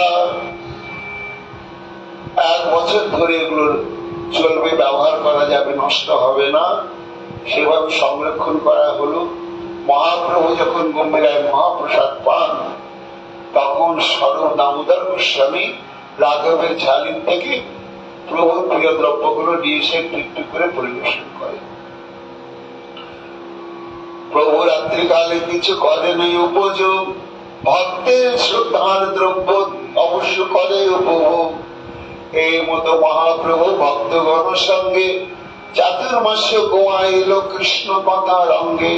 A: 1 বছর ধরে এগুলোর চলবে, ব্যবহার করা যাবে, নষ্ট হবে না, সেভাবে সংরক্ষণ করা হলো। মহাপ্রভু যখন গম্ভীরায় মহাপ্রসাদ পান, তখন স্বরূপ দামোদর গোস্বামী রাঘবের ঝালির থেকে প্রভুর প্রিয় দ্রব্যগুলো নিয়ে এসে একটু করে পরিবেশন করে। প্রভু রাত্রিকালে কিছু করেন উপযোগ, ভক্তের শ্রদ্ধার দ্রব্য অবশ্য করে উপভোগ। এই মতো মহাপ্রভু ভক্তগণ সঙ্গে চাতুর্মাস্য গোয়াইল কৃষ্ণ কথা রঙ্গে।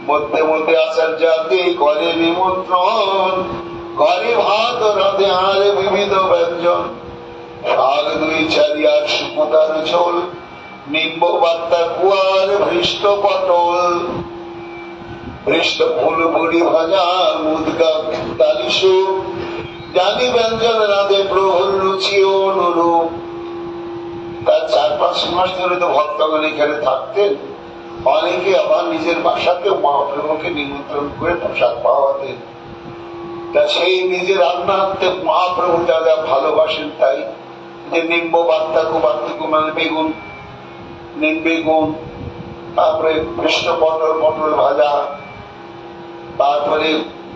A: মধ্যে মধ্যে আচার্যকে করে নিমন্ত্রণ, ঘরে ভাত রাধে আর বিবিধ ব্যঞ্জন। শাক দুই চারিয়ার সুপতার ঝোল, নিম্ব বার্তা কুয়ার ভৃষ্ট পটল। ভৃষ্ট ফুল বড়ি ভাজা মুদগা তালিশু, জানি ব্যঞ্জন রাধে প্রভুর রুচি অনুরূপ। তার 4-5 মাস ধরে তো ভক্তগণ এখানে থাকতেন। অনেকে আবার নিজের বাসাতেও মহাপ্রভুকে নিমন্ত্রণ করে প্রসাদ পাওয়াতেন। তা সেই নিজের রান্নাতে মহাপ্রভু দাদা ভালোবাসেন, তাই যে নিম্ব বার্তাকু, বার্তাকু মানে বেগুন, নিম বেগুন, তারপরে কৃষ্ণ পটল, পটল ভাজা, তারপরে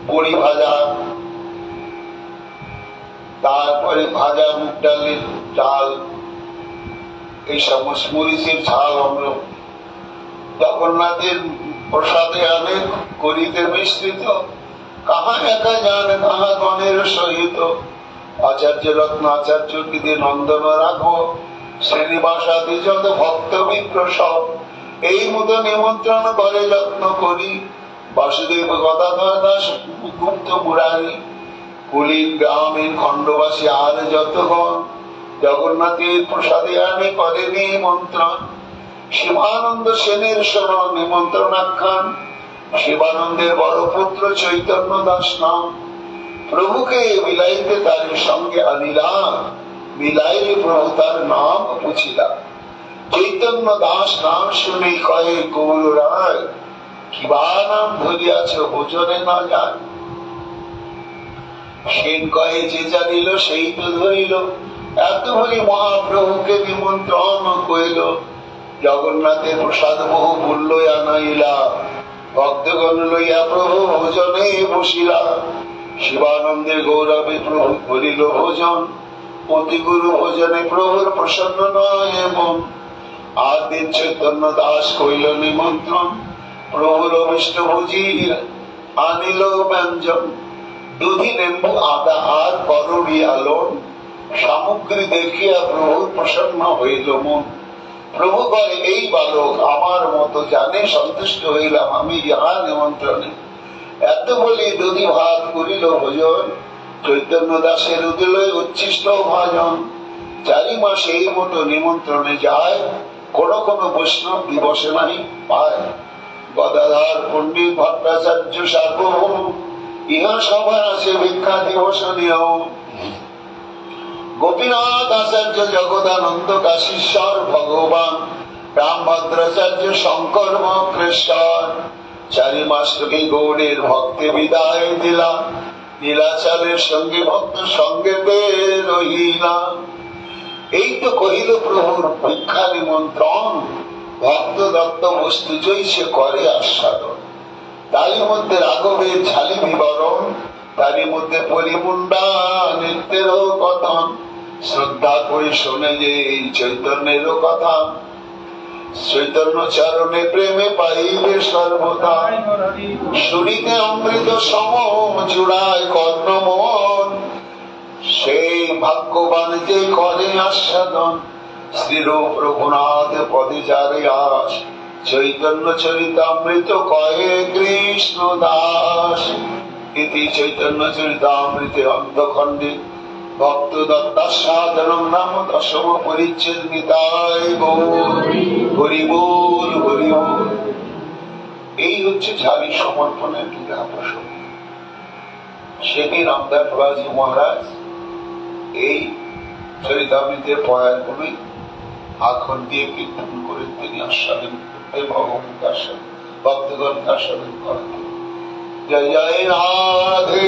A: বড়ি ভাজা, তারপরে ভাজা মুগ ডালের ডাল, এই সমস্ত মরিচের ঝাল। আমরা জগন্নাথের প্রসাদে আনে করিতে মিশ্রিত, কাহা একা জান কাহা গণের সহিত। আচার্য রত্ন আচার্য কৃতি নন্দন রাঘব, শ্রীনিবাসাদি যত ভক্ত বিপ্র সব। এই মতো নিমন্ত্রণ করে যত্ন করি, বাসুদেব গদাধর দাস গুপ্ত মুরারি। কুলীন গ্রামীণ খণ্ডবাসী আর যতগণ, জগন্নাথের প্রসাদে আনে করে নিমন্ত্রণ। শিবানন্দ সেনের শরণ নিমন্ত্রণ আখ্যান, শিবানন্দের বড় পুত্র চৈতন্য দাস নাম। প্রভুকে বিলাইতে তার সঙ্গে আনিলা, বিলাইলে প্রভু তার নাম পুছিলা। চৈতন্য দাস নাম শুনে কয়ে গৌর রায়, কিবা নাম ধরিয়াছ ভোজনে না যায়। সেন কয়ে যে জানিল সেই তো ধরিল, এত বলি মহাপ্রভুকে নিমন্ত্রণ কইল। জগন্নাথের প্রসাদ বহু মূল্য আনাইলা, ভক্তগণ লইয়া প্রভু ভোজনে বসিলা। শিবানন্দের গৌরবে প্রভু করিল ভোজন, অতি গুরু ভোজনে প্রভুর প্রসন্ন নয় মন। আর দিন চৈতন্য দাস কইল নিমন্ত্রণ, প্রভুর অভিষ্ট ভোজি আনিল ব্যঞ্জন। দুধি নেম্বু আদা আর করবি আলোন, সামগ্রী দেখিয়া প্রভুর প্রসন্ন হইল মন। প্রভু কয় এই বালক আমার মতো জানে, সন্তুষ্ট হইলাম আমি ইহার নিমন্ত্রণে। এত বলি দুধি ভাত করিল ভোজন, চৈতন্য দাসের উদিলয় উচ্ছিষ্ট ভাজন। 4 মাস এই মতো নিমন্ত্রণে যায়, কোন কোন বৈষ্ণব দিবসে নাহি পায়। গদাধর পণ্ডিত ভট্টাচার্য সার্বভৌম, ইহা সবার আছে ভিক্ষা দিবস নিয়ম। গোপীনাথ আচার্য জগদানন্দ কাশীশ্বর ভগবান, রামভদ্রাচার্য শঙ্কর মহেশ্বর। 4 মাস তোকে গৌড়ের ভক্তে বিদায় দিলাম, নীলাচলের সঙ্গে ভক্ত সঙ্গে রহিলা। এই তো কহিল প্রভুর ভিক্ষা নিমন্ত্রণ, ভক্ত দত্ত বস্তু জৈসে করে আস্বাদন। তারই মধ্যে রাঘবের ঝালি বিবরণ, তারই মধ্যে পরিমুন্ডা নৃত্যেরও কথন। শ্রদ্ধা করে শোনে যে এই চৈতন্যেরও কথা, চৈতন্য চরণে প্রেমে পাইবে সর্বদা। শুনিতে অমৃত সম জুড়ায় কর্ণমন, সেই ভাগ্যবান যে করে আস্বাদন। শ্রীরূপ রঘুনাথ পদে যারে আস, চৈতন্য চরিতামৃত কয়ে কৃষ্ণ দাস। ইতি চৈতন্য চরিতামৃতে অন্তখণ্ডে ভক্ত দত্তা সাধারণ নাম দশম পরিচ্ছেদ। নিতাই গৌর হরি বল হরি বল। এই হচ্ছে ঝালি সমর্পণের লীলা প্রসঙ্গ। সেদিন রামদাস বাবাজি মহারাজ এই চরিতামৃতের পয়ারগুলি আখন দিয়ে কীর্তন করে তিনি আস্বাদন করতে, ভগবানকে আস্বাদন, ভক্তগণকে আস্বাদন করেন। জয় জয় রাধে।